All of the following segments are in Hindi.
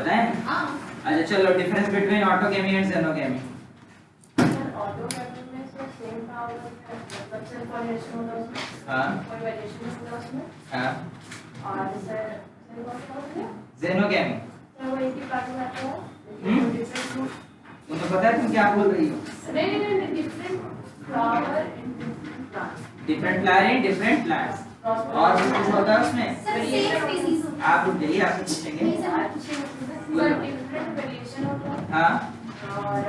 बताएं? अच्छा चलो, difference between autogamy and xenogamy. Autogamy में सर सेम पावर है, मतलब सिर्फ कोरिलेशन होता है उसमें, हाँ कोई वेरिएशन नहीं होता उसमें। हाँ। और सर जेनोगेमी सर वो एक ही पार्ट में आता है, डिफरेंट तुम्हें पता है तुम क्या बोल रही हो? नहीं different flower in different plants, different flower in different plants. और कुछ होता है उसमें? सर सेम स्पीशीज होता आप उठ जाइए, आपसे पूछेंगे। नहीं सर आप पूछिए सर डिफरेंट वेरिएशन होता है। हाँ और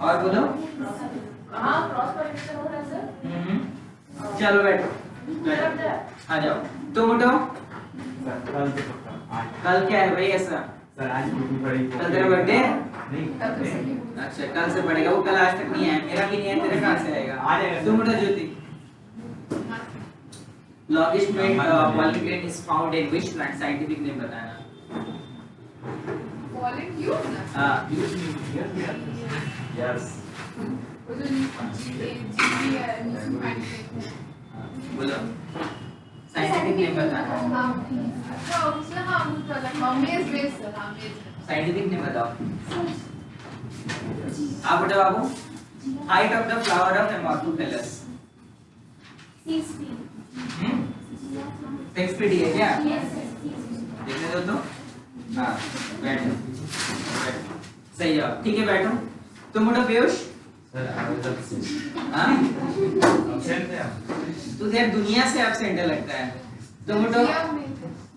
और बोलो। हाँ क्रॉस पोलिनेशन होता है सर। चलो बैठो, आ जाओ। तुम उठो। कल क्या है भाई ऐसा? सर आज छुट्टी पड़ी। कल तेरा बर्थडे है? नहीं। अच्छा कल से पड़ेगा, वो कल आज तक नहीं है, मेरा भी नहीं है, तेरे कहाँ से आएगा? आ जाएगा। तुम उठो ज्योति। लॉगिस्ट में pollen grain is found in which plant? Scientific name बताना। पॉलन क्यों? हां यस। वो जो जी है नीचे पानी बोलो साइंटिफिक नेम बताना। हाँ अच्छा उससे हाँ वो मेज बेस सर हाँ मेज साइंटिफिक नेम बताओ। आप उठो बाबू। Height of the flower of amorphophallus. 6 feet 6 feet है क्या? yes sir देखने दो तो। हाँ बैठो, सही जवाब। ठीक है बैठो। तुम उठो पीयूष। सर आज अब हाँ एब्सेंट है आप। तू यार दुनिया से एब्सेंट लगता है। तुम उठो।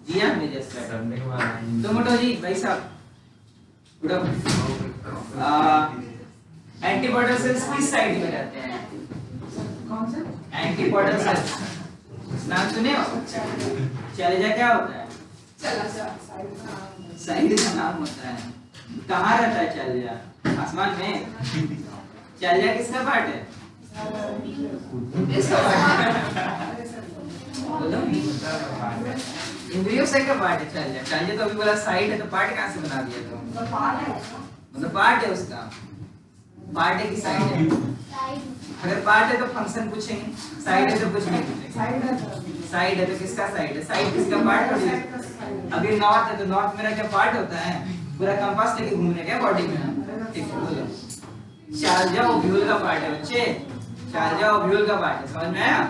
जिया में जैसा करने के बाद तुम उठो जी भाई साहब, उठो। एंटीबॉडी सेल्स किस साइड में रहते हैं? कौन सा? एंटीबॉडी सेल्स नाम सुने हो? चैलेंज क्या होता है? चला साइड का नाम होता है। कहाँ रहता है चैलेंज? आसमान में। चैलेंज किसका पार्ट है? इसका पार्ट। बोलो इंद्रियों से का पार्ट है चैलेंज। चैलेंज तो अभी बोला साइड है, तो पार्ट कहाँ से बना दिया तुम? मतलब पार्ट है उसका। पार्ट है कि साइड है? अगर पार्ट है तो फंक्शन पूछेंगे, साइड है तो कुछ नहीं पूछेंगे। साइड है तो किसका साइड है? साइड किसका पार्ट है? अभी नॉर्थ है तो नॉर्थ मेरा क्या पार्ट होता है? पूरा कंपास लेके घूम रहे क्या बॉडी में? ठीक है बोलो। चार्जा ओव्यूल का पार्ट है बच्चे, चार्जा ओव्यूल का पार्ट है, समझ में आया?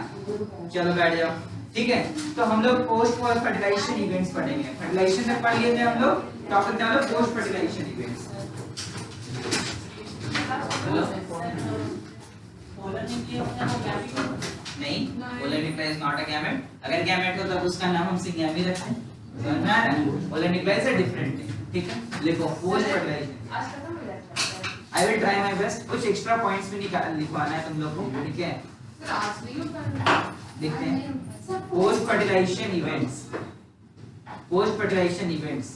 चलो बैठ जाओ। ठीक है, तो हम लोग पोस्ट फर्टिलाइजेशन इवेंट्स पढ़ेंगे। फर्टिलाइजेशन तक पढ़ लिए थे हम लोग, टॉपिक क्या है? Post fertilization events. नहीं, polar nucleus is not a gamete. अगर गैमेट हो तब उसका नाम हम सिंगैमी रखते हैं। समझ में आ रहा है? पोलर न्यूक्लियस है डिफरेंट है। ठीक है, लिखो पोस्ट फर्टिलाइजेशन। आज खत्म हो जाता है। I will try my best. कुछ एक्स्ट्रा पॉइंट्स भी निकाल लिखवाना है तुम लोग को। ठीक है, सर आज नहीं होता देखते हैं। Post fertilization events. Post fertilization events.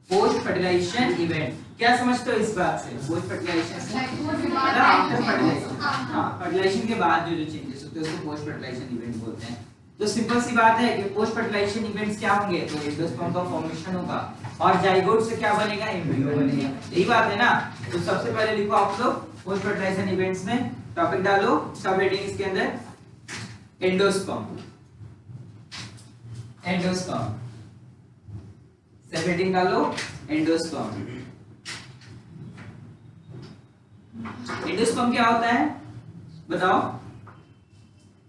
Post fertilization event क्या समझते हो इस बात से? पोस्ट फर्टिलाइजेशन से मतलब आफ्टर फर्टिलाइजेशन। हाँ, फर्टिलाइजेशन के बाद जो जो चेंजेस होते हैं उसको पोस्ट फर्टिलाइजेशन इवेंट बोलते हैं। तो सिंपल सी बात है कि पोस्ट फर्टिलाइजेशन इवेंट्स क्या होंगे? तो एंडोस्पर्म का फॉर्मेशन होगा और जाइगोट से क्या बनेगा? एम्ब्रियो बनेगा। यही बात है ना? तो सबसे पहले लिखो आप लोग पोस्ट फर्टिलाइजेशन इवेंट्स में टॉपिक डालो, सब हेडिंग इसके अंदर एंडोस्पर्म। एंडोस्पर्म सब हेडिंग डालो एंडोस्पर्म। एंडोस्पर्म क्या होता है बताओ?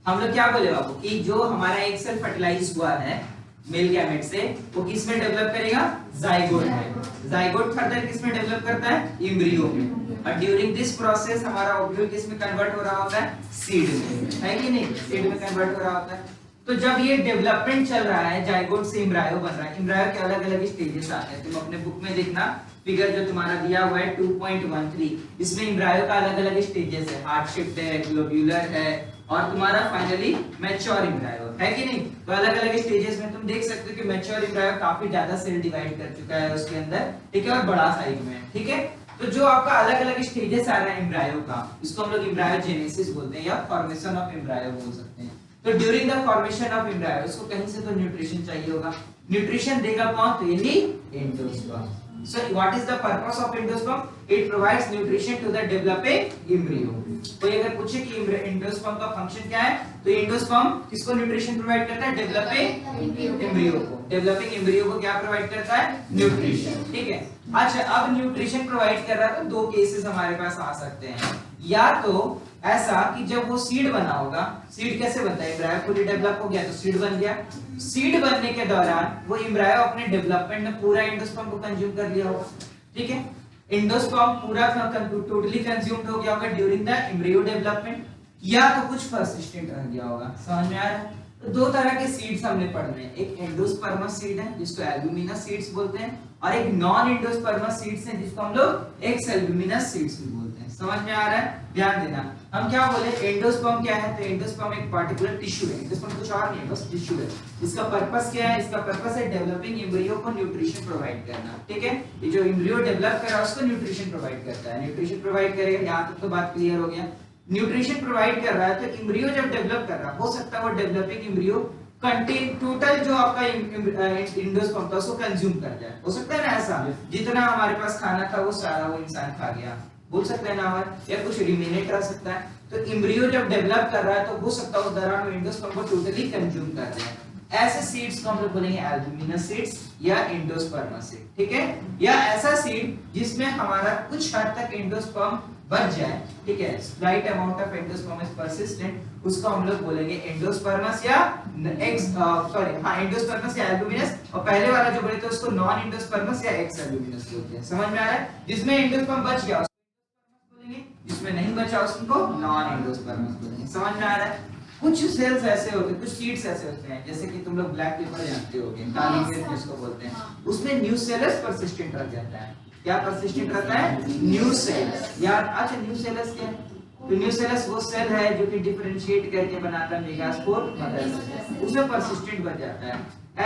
हम लोग क्या बोले बाबू कि जो हमारा एक सेल फर्टिलाइज हुआ है मेल गैमेट से, वो किस में डेवलप करेगा? जाइगोट में। जाइगोट फर्दर किस में डेवलप करता है? एम्ब्रियो में। और ड्यूरिंग दिस प्रोसेस हमारा ओव्यूल किस में कन्वर्ट हो रहा होता है? सीड में, है कि नहीं? सीड में कन्वर्ट हो रहा होता है। तो जब ये डेवलपमेंट चल रहा है, जाइगोट से एम्ब्रायो बन रहा है। एम्ब्रायो के अलग-अलग स्टेजेस आते हैं, तुम अपने बुक में देखना फिगर जो तुम्हारा दिया हुआ है 2.13, इसमें एम्ब्रायो का अलग-अलग स्टेजेस है। हार्ट शेप्ड है, ग्लोब्यूलर है और तुम्हारा फाइनली मैच्योर एम्ब्रायो है कि नहीं? तो अलग-अलग स्टेजेस में तुम देख सकते हो कि मैच्योर एम्ब्रायो काफी ज्यादा सेल डिवाइड कर चुका है उसके अंदर, ठीक है, और बड़ा साइज में है। ठीक है, तो जो आपका अलग-अलग स्टेजेस आ रहा है एम्ब्रायो का, इसको हम लोग एम्ब्रायोजेनेसिस बोलते हैं या फॉर्मेशन ऑफ एम्ब्रायो बोल सकते हैं। तो during the formation of embryo उसको कहीं से तो न्यूट्रिशन चाहिए होगा। न्यूट्रिशन देगा कौन? तो यही endosperm. So what is the purpose of endosperm? It provides nutrition to the developing embryo. कोई अगर पूछे कि एंडोस्पर्म का फंक्शन क्या है, तो एंडोस्पर्म किसको न्यूट्रिशन प्रोवाइड करता है? डेवलपिंग एम्ब्रियो को। डेवलपिंग एम्ब्रियो को क्या प्रोवाइड करता है? न्यूट्रिशन। ठीक है। अच्छा, अब न्यूट्रिशन प्रोवाइड कर रहा है तो दो केसेस हमारे पास आ सकते हैं। या तो ऐसा कि जब वो सीड बना होगा, सीड कैसे बनता है? एम्ब्रायो पूरी डेवलप हो गया तो सीड बन गया। सीड बनने के दौरान वो एम्ब्रायो अपने डेवलपमेंट में पूरा एंडोस्पर्म को कंज्यूम कर लिया होगा। ठीक है। एंडोस्पर्म पूरा टोटली कंज्यूम्ड हो गया होगा ड्यूरिंग द एम्ब्रियो डेवलपमेंट, या तो कुछ परसिस्टेंट रह गया होगा। समझ में आ रहा है? तो दो तरह के सीड्स हमने पढ़ने हैं। एक एंडोस्पर्मस सीड है जिसको एल्ब्यूमिनस सीड्स बोलते हैं, और एक नॉन एंडोस्पर्मस सीड्स है जिसको हम लोग एक्स एल्ब्यूमिनस सीड्स भी बोलते हैं। समझ में आ रहा है? ध्यान देना। हम क्या बोले? एंडोस्पर्म क्या है? तो एंडोस्पर्म एक पार्टिकुलर टिश्यू है। एंडोस्पर्म कुछ और नहीं है, बस टिश्यू है। इसका पर्पस क्या है? इसका पर्पस है डेवलपिंग एम्ब्रियो को न्यूट्रिशन प्रोवाइड करना। ठीक है। ये जो एम्ब्रियो डेवलप कर रहा है उसको न्यूट्रिशन प्रोवाइड करता है। न्यूट्रिशन प्रोवाइड करेगा, यहां तक तो बात क्लियर हो गया। न्यूट्रिशन प्रोवाइड कर रहा है तो एम्ब्रियो जब डेवलप कर रहा है, हो सकता है वो डेवलपिंग एम्ब्रियो कंटेन टोटल जो आपका एंडोस्पर्म था उसको कंज्यूम कर जाए। हो सकता है ना ऐसा? जितना हमारे पास खाना था वो सारा वो इंसान खा गया, बोल सकते हैं ना हमारे, या कुछ रिमेनेट रह सकता है। तो एम्ब्रियो जब डेवलप कर रहा है तो हो सकता है उस दौरान वो एंडोस्पर्म को टोटली कंज्यूम कर जाए। ऐसे सीड्स को हम लोग बोलेंगे एल्ब्यूमिनस सीड्स या एंडोस्पर्मस सीड। ठीक है। या ऐसा सीड जिसमें हमारा कुछ हद तक एंडोस्पर्म बच जाए। ठीक है। Slight amount of endosperm is persistent, उसको हम लोग बोलेंगे एंडोस्पर्मस या एंडोस्पर्मस या एल्ब्यूमिनस। और पहले वाला जो बोले थे उसको नॉन एंडोस्पर्मस या एक्स एल्ब्यूमिनस बोलते हैं। समझ में आ रहा है? जिसमें एंडोस्पर्म बच गया उसको बोलेंगे, जिसमें नहीं बचा उसको नॉन एंडोस्पर्मस बोलेंगे। समझ में आ रहा है? कुछ सेल्स ऐसे होते हैं, कुछ सीड्स ऐसे होते हैं, जैसे कि तुम लोग ब्लैक पेपर जानते होगे, काली मिर्च जिसको बोलते हैं, उसमें न्यूसेलस परसिस्टेंट रह जाता है। क्या परसिस्टेंट रहता है? न्यूसेलस। यार अच्छा, न्यूसेलस क्या है? तो न्यूसेलस वो सेल है जो कि डिफरेंशिएट करके बनाता है मेगास्पोर मदर, उसमें परसिस्टेंट बच जाता है।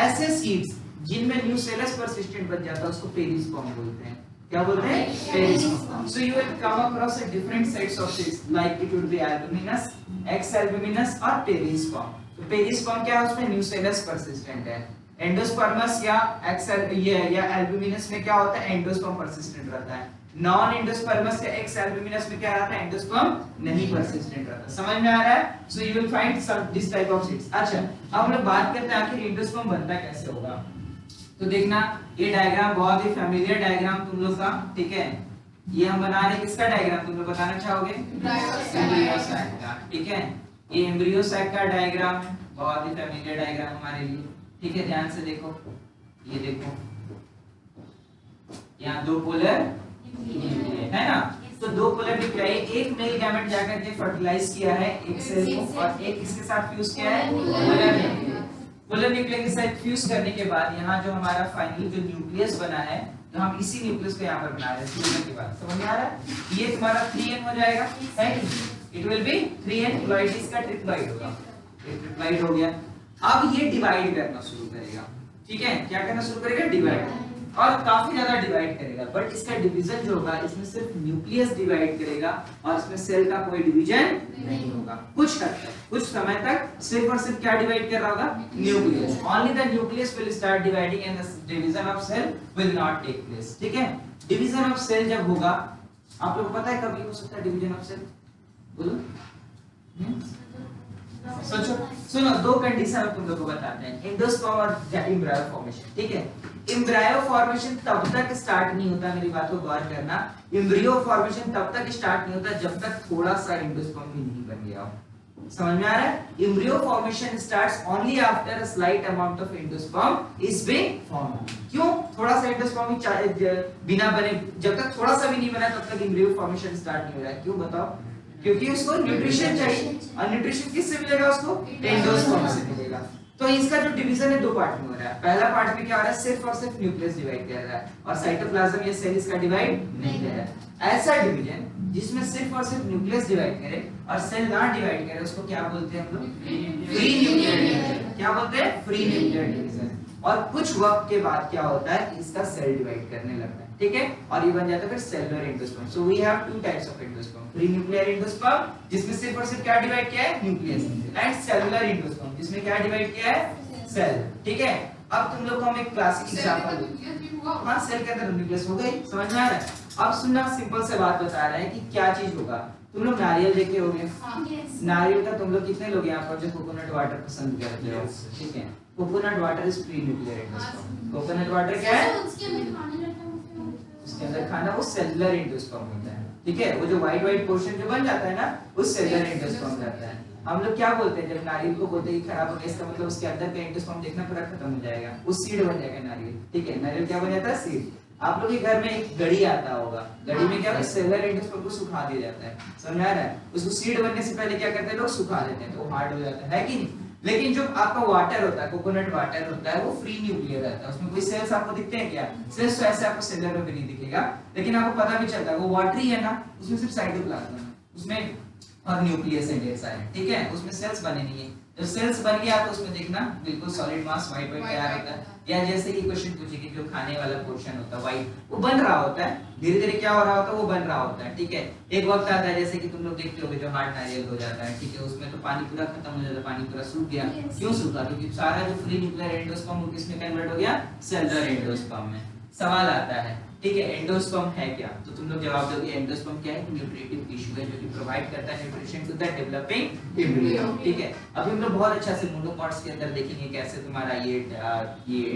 ऐसे सीड्स जिनमें न्यूसेलस परसिस्टेंट बच जाता है उसको पेरिस्पर्म बोलते हैं। क्या बोलते हैं? Perisperm. So you will come across different sets of seeds like it would be albuminous, x albuminous और पेरिस्पर्म। तो पेरिस्पर्म क्या है? उसमें न्यूसेलस परसिस्टेंट है। एंडोस्पर्मस या एल्ब्यूमिनस में क्या होता है? एंडोस्पर्म परसिस्टेंट रहता है। नॉन एंडोस्पर्मस या एक्स एल्ब्यूमिनस में क्या रहता है? एंडोस्पर्म नहीं परसिस्टेंट रहता। समझ में आ रहा है? So you will find some this type of seeds. अच्छा, अब हम लोग बात करते हैं आखिर एंडोस्पर्म बनता कैसे होगा। तो देखना, ये डायग्राम बहुत ही फैमिलियर डायग्राम तुम लोग का। ठीक है। ये हम बना रहे हैं, किसका डायग्राम तुम लोग बताना चाहोगे? एम्ब्रियो सैक का। ठीक है। ये एम्ब्रियो सैक का डायग्राम है, बहुत ही फैमिलियर डायग्राम हमारे लिए। ठीक है। ध्यान से देखो, ये देखो, यहाँ दो पोलर है ना, तो दो पोलर न्यूक्लियाई, एक मेल गैमेट जाकर के फर्टिलाइज किया है एक सेल को, और एक इसके साथ फ्यूज किया है पोलर न्यूक्लियस के साथ फ्यूज करने के बाद यहाँ जो हमारा फाइनली जो न्यूक्लियस बना है, तो हम इसी न्यूक्लियस को यहाँ पर बना रहे हैं फ्यूजन के बाद। समझ में आ रहा है? ये तुम्हारा 3n हो जाएगा, है इट विल बी 3n, प्लॉइड इसका ट्रिप्लॉइड होगा, ये ट्रिप्लॉइड हो गया। अब ये डिवाइड करना शुरू करेगा। ठीक है। क्या करना शुरू करेगा? डिवाइड, और काफी ज्यादा डिवाइड करेगा। बट इसका डिवीजन जो होगा, इसमें सिर्फ न्यूक्लियस डिवाइड करेगा और इसमें सेल का कोई डिवीजन नहीं होगा। कुछ हद तक, कुछ समय तक सिर्फ और सिर्फ क्या डिवाइड कर रहा होगा? Nucleus. Only the nucleus will start dividing and the division of cell will not take place. ठीक है। डिवीजन ऑफ सेल जब होगा, आप लोगों को पता है कब हो सकता है डिवीजन ऑफ सेल? बोलो। सोचो, सुनो, दो कंडीशन तुम लोगों को बताते हैं, एंडोस्पर्म और एम्ब्रायो फॉर्मेशन। ठीक है। एम्ब्रायो फॉर्मेशन तब तक स्टार्ट नहीं होता, मेरी बात को गौर करना, एम्ब्रियो फॉर्मेशन तब तक स्टार्ट नहीं होता जब तक थोड़ा सा एंडोस्पर्म भी नहीं बन गया हो। समझ में आ रहा है? Embryo formation starts only after a slight amount of endosperm is being formed. क्यों? थोड़ा सा एंडोस्पर्म बिना बने, जब तक थोड़ा सा भी नहीं बना तब तक एम्ब्रियो फॉर्मेशन स्टार्ट नहीं हो रहा है। क्यों बताओ? क्योंकि उसको न्यूट्रिशन चाहिए, और न्यूट्रिशन किससे मिलेगा? उसको एंडोस्पर्म से मिलेगा। तो इसका जो डिवीजन है दो पार्ट में हो रहा है। पहला पार्ट में क्या हो रहा है? सिर्फ और सिर्फ न्यूक्लियस डिवाइड कर रहा है, और साइटोप्लाज्म या सेल इसका डिवाइड नहीं कर रहा है। ऐसा डिवीजन जिसमें सिर्फ और सिर्फ न्यूक्लियस डिवाइड करे और सेल ना डिवाइड करे, उसको क्या बोलते हैं हम लोग? Free nuclear division. क्या बोलते हैं? Free nuclear division. और कुछ वक्त के बाद क्या होता है? इसका सेल डिवाइड करने लगता है। ठीक है। और ये बन जाता है फिर cellular endosperm. So we have two types of endosperm, free nuclear endosperm जिसमें सिर्फ और सिर्फ क्या डिवाइड किया है? न्यूक्लियस, एंड सेलुलर एंडोस्पर्म जिसमें क्या डिवाइड किया है? सेल। ठीक है। अब तुम लोग को हम एक क्लासिक एग्जांपल, हाँ सेल के अंदर न्यूक्लियस हो गई, समझ में आ रहा है? अब सुनना, सिंपल से बात बता रहे हैं कि क्या चीज होगा। तुम लोग नारियल देखे होगे, Yes. नारियल का तुम लोग कितने लोग यहाँ पर जो कोकोनट वाटर पसंद करते हो? ठीक है, coconut water is free nuclear endosperm. Coconut water क्या है? उसके अंदर खाने लगता है उसके अंदर खाना वो सेलुलर एंडोस्पर्म होता है, ठीक है, वो जो व्हाइट पोर्शन जो बन जाता है ना, वो सेलुलर एंडोस्पर्म रहता है। हम लोग क्या बोलते हैं जब नारियल को बोलते हैं कि खराब हो गया, इसका मतलब उसके अंदर का एंडोस्पर्म देखना पूरा खत्म हो जाएगा, वो सीड बन जाएगा नारियल, ठीक है। नारियल क्या बन जाता है? सीड। आप लोग के घर में एक गड़ी आता होगा, गड़ी में क्या होता है? सेलुलर एंडोस्पर्म को सुखा दिया जाता है, समझ आ रहा है? उसको सीड बनने से पहले क्या करते हैं लोग? सुखा देते हैं, तो वो हार्ड हो जाता है कि नहीं? लेकिन जो आपका वाटर होता है, कोकोनट वाटर होता है, वो फ्री न्यूक्लियर रहता है, उसमें कोई सेल्स आपको दिखते हैं क्या? सेल्स तो ऐसे आपको सेलर में भी नहीं दिखेगा, लेकिन आपको पता भी चलता है वो वाटरी है ना, उसमें सिर्फ साइटोप्लाज्म है, उसमें और न्यूक्लियस है ढेर सारे, ठीक है, उसमें सेल्स बने नहीं है। जब सेल्स बन गया तो उसमें देखना बिल्कुल सॉलिड मास व्हाइट तैयार होता है। या जैसे कि क्वेश्चन पूछे कि जो खाने वाला पोर्शन होता है व्हाइट, वो बन रहा होता है, धीरे धीरे क्या हो रहा होता है? वो बन रहा होता है, ठीक है। एक वक्त आता है जैसे कि तुम लोग देखते होगे जो हार्ड नारियल हो जाता है, ठीक है, उसमें तो पानी पूरा खत्म हो जाता है, पानी पूरा सूख गया। क्यों सूखा? क्योंकि सारा जो फ्री न्यूक्लियर एंडोस्पर्म वो किसमें कन्वर्ट हो गया? सेलुलर एंडोस्पर्म में। सवाल आता है, ठीक है, एंडोस्पर्म है क्या? तो तुम लोग जवाब दोगे एंडोस्पर्म क्या है? न्यूट्रिटिव टिश्यू है जो कि प्रोवाइड करता है nutrition to the developing embryo, ठीक है। अभी हम लोग बहुत अच्छा से मोनोकॉट्स के अंदर देखेंगे कैसे तुम्हारा ये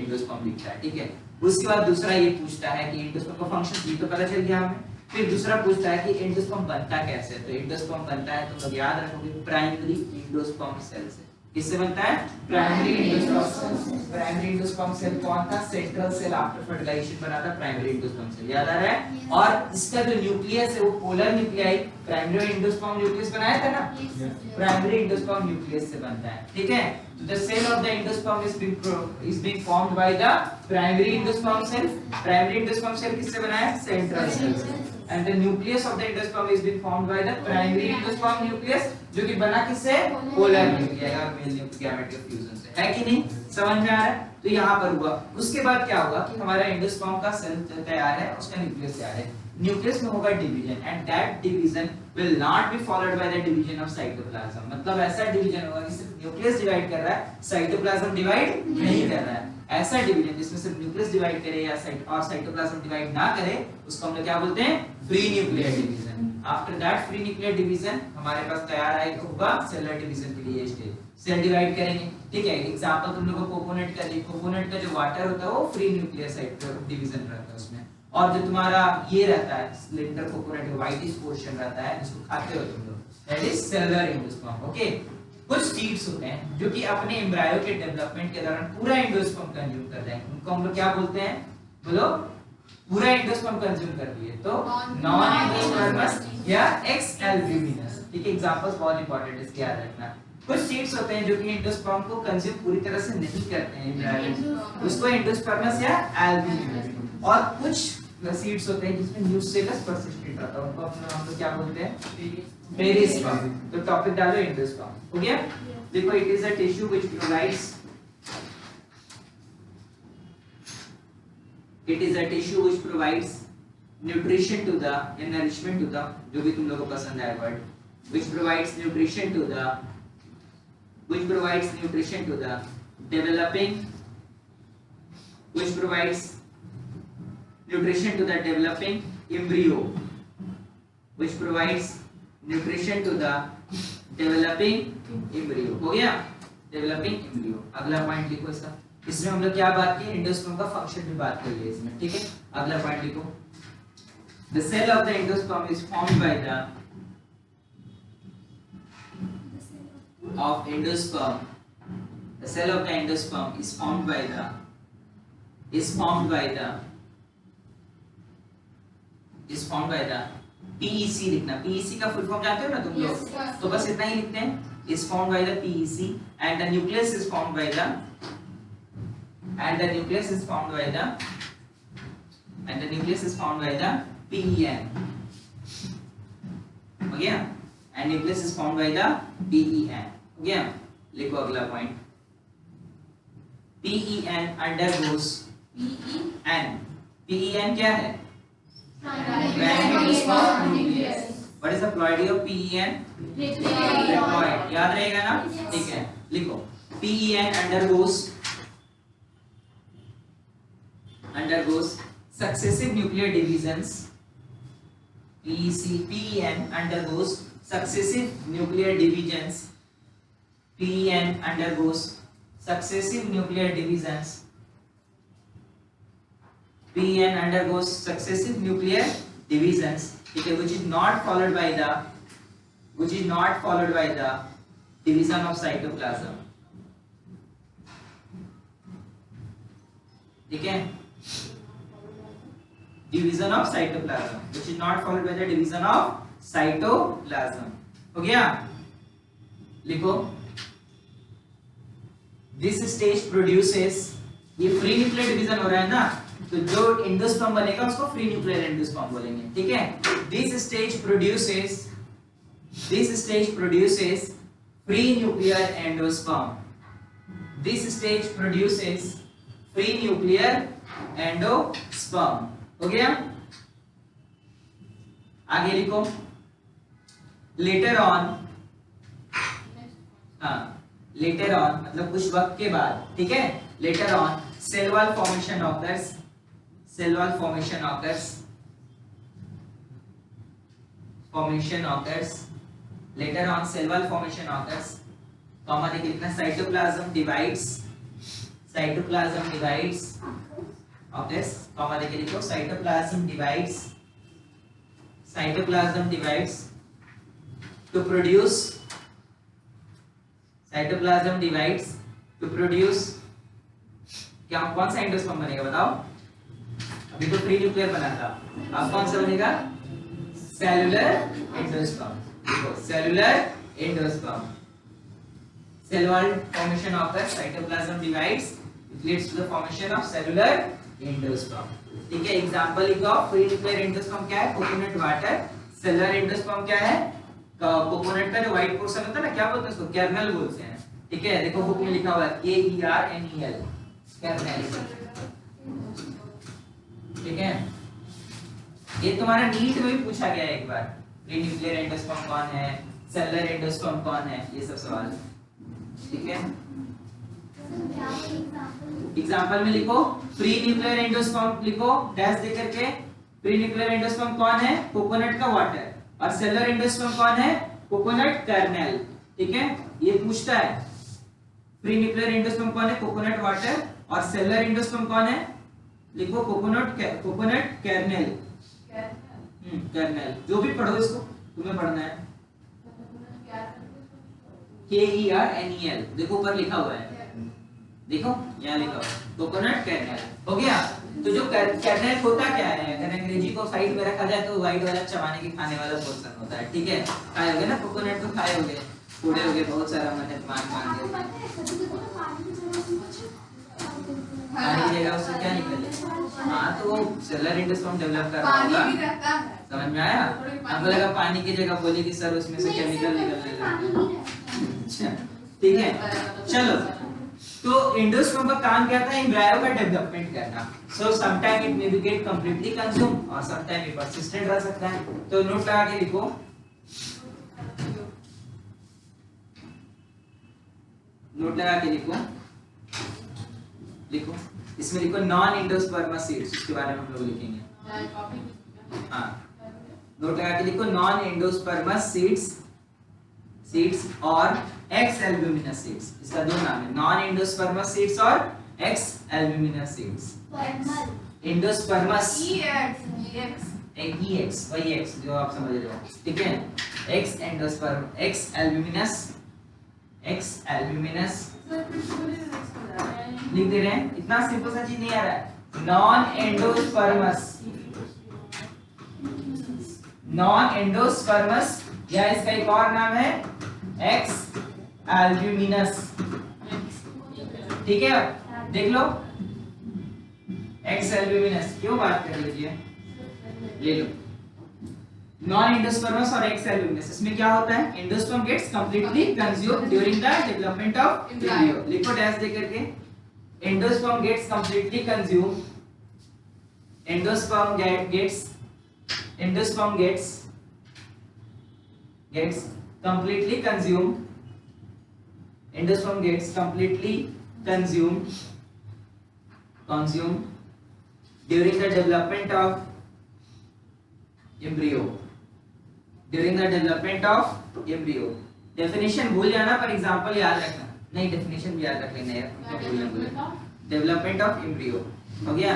एंडोस्पर्म दिखता है, ठीक है। उसके बाद दूसरा ये पूछता है कि एंडोस्पर्म का फंक्शन भी तो पता चल गया हमें, फिर दूसरा पूछता है कि एंडोस्पर्म बनता कैसे? तो एंडोस्पर्म बनता है, तुम लोग याद रखोगे, प्राइमरी एंडोस्पर्म सेल से। किससे बनता है? Primary endosperm cell. Primary endosperm cell कौन था? सेंट्रल सेल आफ्टर फर्टिलाइजेशन बना था प्राइमरी एंडोस्पर्म सेल, याद आ रहा है? और इसका जो न्यूक्लियस है वो polar nuclei, primary endosperm nucleus बनाया था ना, प्राइमरी एंडोस्पर्म न्यूक्लियस से बनता है, ठीक है। तो the cell of the endosperm is being formed by the primary endosperm cell. Primary endosperm cell किससे बना है? सेंट्रल सेल से। And the nucleus of the endosperm is being formed by the primary endosperm nucleus, जो कि बना किससे? पोलर न्यूक्लियाई और मेल गैमेट फ्यूजन से, है कि नहीं? समझ में आ रहा है? तो यहाँ पर हुआ। उसके बाद क्या होगा कि हमारा एंडोस्पर्म का सेल तैयार है, उसका न्यूक्लियस तैयार है। न्यूक्लियस में होगा division and that division will not be followed by the division of cytoplasm. मतलब ऐसा डिवीजन होगा कि सिर्फ न्यूक्लियस डिवाइड कर रहा है, साइटोप्लाज्म डिवाइड नहीं कर रहा है। ऐसा डिवीजन जिसमें सिर्फ न्यूक्लियस डिवाइड करे या साइटोप्लाज्म डिवाइड ना करे, उसको हम लोग क्या बोलते हैं? Free nuclear division. After that free nuclear division हमारे पास तैयार आएगा होगा सेलुलर डिवीजन के लिए स्टेज, सेल डिवाइड करेंगे, ठीक है। एग्जांपल तुम लोगों को कोकोनट का, कोकोनट का जो वाटर होता है वो फ्री न्यूक्लियर साइड डिवीजन रहता है उसमें, और जो तुम्हारा ये रहता है स्प्लिंटर कोकोनट व्हाइटिश पोर्शन रहता है जिसको खाते हो तुम लोग, that is cellular endosperm, okay. कुछ सीड्स होते हैं जो कि अपने एम्ब्रायो के डेवलपमेंट के दौरान पूरा एंडोस्पर्म कंज्यूम कर जाएंगे, उनको हम लोग क्या बोलते हैं? बोलो, पूरा एंडोस्पर्म कंज्यूम कर लिए तो नॉन एंडोस्पर्मस या एक्स एल्ब्यूमिनस, ठीक है। एग्जांपल्स बहुत इंपॉर्टेंट है, इसके याद रखना। कुछ सीड्स होते हैं जो कि एंडोस्पर्म को कंज्यूम पूरी तरह से नहीं करते हैं एम्ब्रायो, उसको एंडोस्पर्मस या एल्ब्यूमिनस। और कुछ सीड्स होते हैं जिसमें न्यूक्लियस परसिस्टेंट रहता है, उनको हम लोग क्या बोलते हैं? पेरिस्पर्म। तो टॉपिक डालो एंडोस्पर्म, हो गया? देखो, it is a tissue which provides, it is a tissue which provides nutrition to the, या nourishment to the, जो भी तुम लोगों को पसंद है word, which provides nutrition to the, which provides nutrition to the developing, which provides nutrition to the developing embryo, which provides nutrition to the developing embryo, हो गया? developing embryo। अगला पॉइंट लिखो इसका, इसमें हम लोग क्या बात की? एंडोस्पर्म का फंक्शन भी बात कर लिए इसमें, ठीक है। अगला पॉइंट लिखो, the cell of the endosperm is formed by the of endosperm, the cell of the endosperm is formed by the PEC लिखना। PEC का फुल फॉर्म जानते हो ना तुम लोग? Yes, तो बस इतना ही लिखते हैं, is formed by the PEC and the nucleus is formed by the PEN, हो गया? And nucleus is formed by the PEN, हो गया? लिखो अगला पॉइंट, PEN undergoes, PEN क्या है? Primary endosperm nucleus. What is the ploidy of PEN? Reploid, याद रहेगा ना? ठीक है, लिखो PEN undergoes undergoes successive nuclear divisions. PEN undergoes successive nuclear divisions. PEN undergoes successive nuclear divisions. PEN undergoes successive nuclear divisions. Okay, which is not followed by the division of cytoplasm. ठीक है, division of cytoplasm, which is not followed by the division of cytoplasm. हो गया, लिखो this stage produces, ये फ्री न्यूक्लियर डिवीजन हो रहा है ना, तो जो एंडोस्पर्म बनेगा उसको फ्री न्यूक्लियर एंडोस्पर्म बोलेंगे. ठीक है, this stage produces free nuclear endosperm. This stage produces free nuclear endosperm. हो गया, आगे लिखो later on. हाँ, later on मतलब कुछ वक्त के बाद. ठीक है, later on cell wall formation occurs. Later on cell wall formation occurs. Comma देखिए कितना, cytoplasm divides. Okay, कॉमा देखिए लिखो cytoplasm divides to produce क्या, कौन सा एंडोस्पर्म बनेगा बताओ? अभी तो फ्री न्यूक्लियर बना था, अब कौन सा बनेगा? Cellular endosperm. देखो cellular endosperm. Cell wall formation occurs, cytoplasm divides, it leads to the formation of cellular endosperm. ठीक है, एग्जांपल लिखो. फ्री न्यूक्लियर एंडोस्पर्म क्या है? Coconut water. सेलुलर एंडोस्पर्म क्या है? कोकोनट का जो व्हाइट पोर्शन होता है ना, क्या बोलते हैं उसको? कर्नल बोलते हैं. ठीक है, देखो बुक में लिखा हुआ है KERNEL, कर्नल. ठीक है, ये तुम्हारा नीट में भी पूछा गया है एक बार. फ्री न्यूक्लियर एंडोस्पर्म कौन है, सेलुलर एंडोस्पर्म कौन है, ये सब सवाल. ठीक है, एग्जांपल में लिखो फ्री न्यूक्लियर एंडोस्पर्म, लिखो डैश दे करके. फ्री न्यूक्लियर एंडोस्पर्म कौन है? कोकोनट का वाटर. और सेलुलर एंडोस्पर्म कौन है? Coconut kernel. ठीक है, ये पूछता है फ्री न्यूक्लियर एंडोस्पर्म कौन है? Coconut water. और सेलुलर एंडोस्पर्म कौन है? लिखो कोकोनट कर्नेल. कर्नेल, जो भी पढ़ो इसको, तुम्हें पढ़ना है. KERNEL, देखो ऊपर लिखा हुआ है, देखो यहाँ लिखा हुआ है कोकोनट कर्नेल. हो गया. तो जो कर्नेल होता क्या है, अगर अंग्रेजी को साइड में रखा जाए तो व्हाइट वाला चबाने के खाने वाला पोर्शन होता है. ठीक है, खाए होगे ना कोकोनट, तो खाए होगे, पूरे होगे, बहुत सारा मन्नत मांग के. पानी की जगह उससे क्या निकले? हाँ, तो सेलुलर एंडोस्पर्म डेवलप कर रहा होगा. समझ में आया? हमको लगा पानी की जगह बोले कि सर उसमें से केमिकल निकलने लगा. ठीक है, चलो. तो एंडोस्पर्म का काम क्या था? एम्ब्रायो का डेवलपमेंट करना. So sometime it may be get completely consume और समटाइम इट परसिस्टेंट रह सकता है. तो नोट लगा के लिखो. लिखो इसमें लिखो नॉन एंडोस्पर्मस सीड्स, उसके बारे में हम लोग लिखेंगे. हाँ, नोट लगा के लिखो नॉन एंडोस्पर्मस सीड्स और एक्स एल्ब्यूमिनस सीड्स. इसका दो नाम है, नॉन एंडोस्पर्मस सीड्स और ex albuminous seeds. Endosperms EX, वही X जो आप समझ रहे हो. ठीक है, एक्स एंडोस्पर्म, एक्स एल्ब्यूमिनस लिख दे रहे हैं. इतना सिंपल सा चीज नहीं आ रहा है. नॉन एंडोस्पर्मस या इसका एक और नाम है एक्स एल्ब्यूमिनस. ठीक है, देख लो एक्स एल्ब्यूमिनस क्यों बात कर लीजिए, ले लो. नॉन एंडोस्पर्मस और एक्स एल्ब्यूमिनस, इसमें क्या होता है? Endosperm gets completely consumed during the development of embryo. लिखो डैश दे करके. Endosperm gets completely consumed. Endosperm gets completely consumed. Endosperm gets completely consumed during the development of embryo, during the development of embryo. Definition भूल जाना पर एग्जांपल याद रखना, नहीं डेफिनेशन भी याद रख लेना यार, डेवलपमेंट ऑफ एम्ब्रियो हो गया,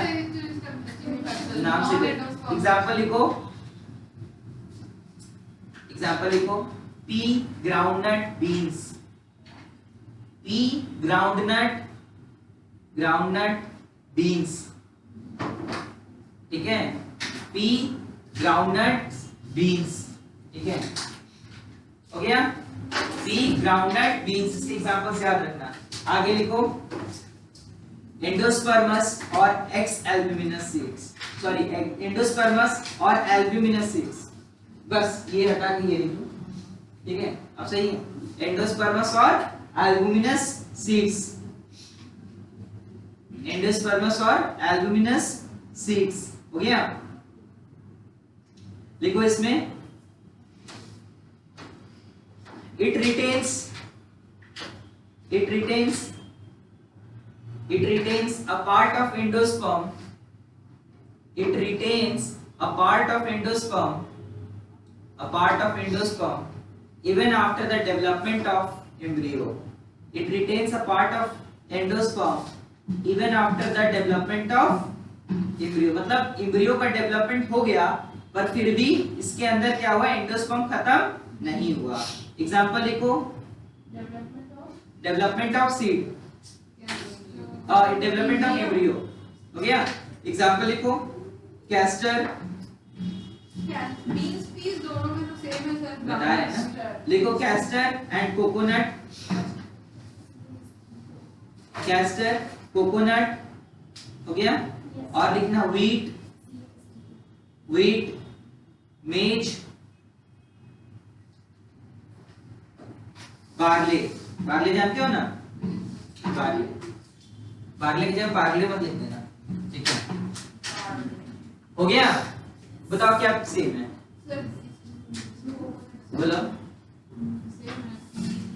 नाम से एग्जांपल लिखो, एग्जांपल लिखो, P groundnut beans, P groundnut, groundnut beans, ठीक है, पी ग्राउंडनट बीन्स, ठीक है, हो गया, पी ग्राउंडनट बीन्स, इसके एग्जांपल याद रखना। आगे लिखो, एंडोस्पर्मस और ex albuminous seeds, sorry endosperms और एल्ब्यूमिनस सीड्स, बस ये हटा के ये लिखो, ठीक है, अब सही है, एंडोस्पर्मस और एल्ब्यूमिनस सीड्स, एंडोस्पर्मस और एल्ब्यूमिनस सीड्स, हो गया। लिखो इसमें, it retains a part of endosperm, it retains a part of endosperm, a part of endosperm even after the development of embryo, it retains a part of endosperm even after the development of embryo, मतलब embryo का डेवलपमेंट हो गया पर फिर भी इसके अंदर क्या हुआ, एंडोस्पर्म खत्म नहीं हुआ। एग्जांपल लिखो, डेवलपमेंट ऑफ सीड और डेवलपमेंट ऑफ एम्ब्रियो, हो गया। एग्जांपल लिखो, कैस्टर, बीन्स पीस दोनों में तो सेम है सर, बताया ना, लिखो castor and coconut, castor coconut, हो गया। और लिखना व्हीट, व्हीट मेज, बार्ले, बार्ले जानते हो ना, बार्ले, बार्ले की जगह बार्ले मत लिख देना, ठीक है, हो गया। बताओ क्या सेम है, सर बोलो, सेम है,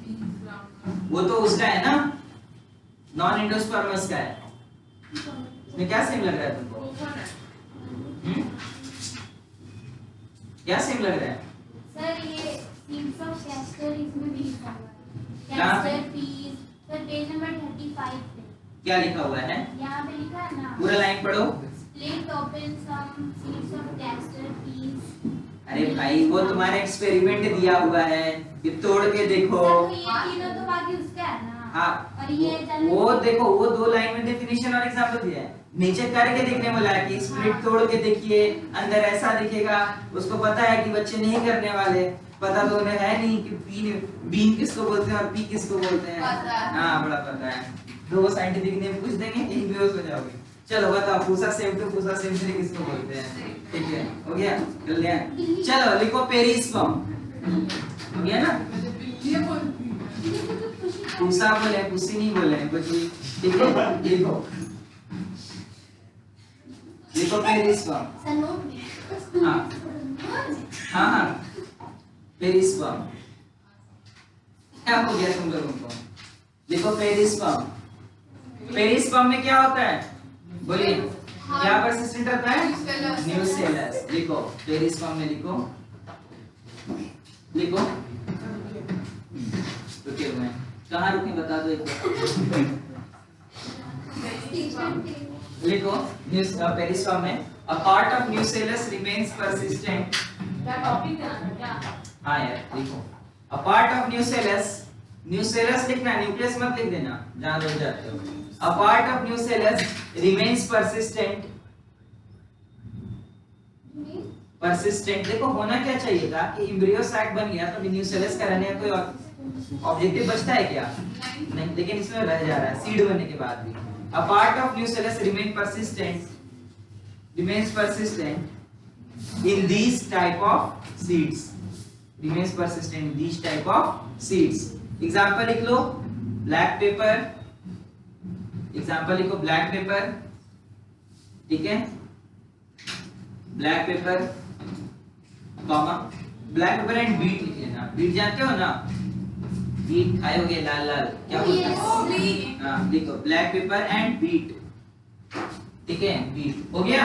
बीन्स ग्राउंड वो तो उसका है ना, नॉन एंडोस्पर्मस का है, इसमें क्या सेम लग रहा है तुमको, क्या सेम लग रहा है? सर ये सीड्स ऑफ कैस्टर इसमें भी लिखा हुआ है, कहाँ पे? Castor piece, sir page number 35 पे क्या लिखा हुआ है, यहाँ पे लिखा है ना, पूरा लाइन पढ़ो। split open some seeds of castor peas। अरे भाई वो तुम्हारा एक्सपेरिमेंट दिया हुआ है, ये तोड़ के देखो। सर ये तीनों तो बाकी उसका है ना, हाँ, और ये वो देखो, वो दो लाइन में डेफिनेशन और एग्जांपल दिया है, नीचे करके देखने बोला है कि स्प्लिट तोड़ के देखिए, अंदर ऐसा दिखेगा। उसको पता है कि बच्चे नहीं करने वाले, पता तो उन्हें है नहीं कि बीन किसको बोलते हैं और पी किसको बोलते हैं। पता है। हाँ बड़ा पता है, दो साइंटिफिक नेम पूछ देंगे, यही बेहोश हो जाओगे। चलो बताओ, Pusa sem two Pusa sem three किसको बोलते हैं? ठीक है, हो गया कल्याण। चलो लिखो पेरिस्पर्म, हो गया ना, ये बोल पूसा बोले, पुसी नहीं बोले कुछ भी, ठीक है। लिखो, लिखो पेरिस्पर्म, सर नोट में हाँ हाँ हाँ, पेरिस्पर्म। क्या हो गया तुम लोगों को? लिखो पेरिस्पर्म। पेरिस्पर्म में क्या होता है बोलिए, क्या परसिस्टेंट रहता है? न्यूसेलस। लिखो पेरिस्पर्म में, लिखो लिखो, रुके हुए हैं, कहाँ रुके बता दो एक बार। लिखो पेरिस्पर्म में a part of nucellus remains persistent। क्या टॉपिक है क्या? हाँ यार लिखो, a part of nucellus, nucellus लिखना, न्यूक्लियस मत लिख देना जहाँ रोज जाते हो। a part of nucellus remains persistent, persistent। देखो होना क्या चाहिए था कि एम्ब्रियो सैक बन गया तो न्यूसेलस का रहने का कोई ऑब्जेक्टिव बचता है क्या? नहीं, लेकिन इसमें रह जा रहा है सीड बनने के बाद भी। a part of nucellus remains persistent in these type of seeds, remains persistent in these type of seeds। Example लिख लो, ब्लैक पेपर, एग्जांपल लिखो ब्लैक पेपर, ठीक है, black pepper comma black pepper and beet लिख लेना। बीट जानते हो ना, बीट खाए होगे लाल लाल, क्या बोलते हैं? हाँ लिखो ब्लैक पेपर एंड बीट, ठीक है, बीट हो गया।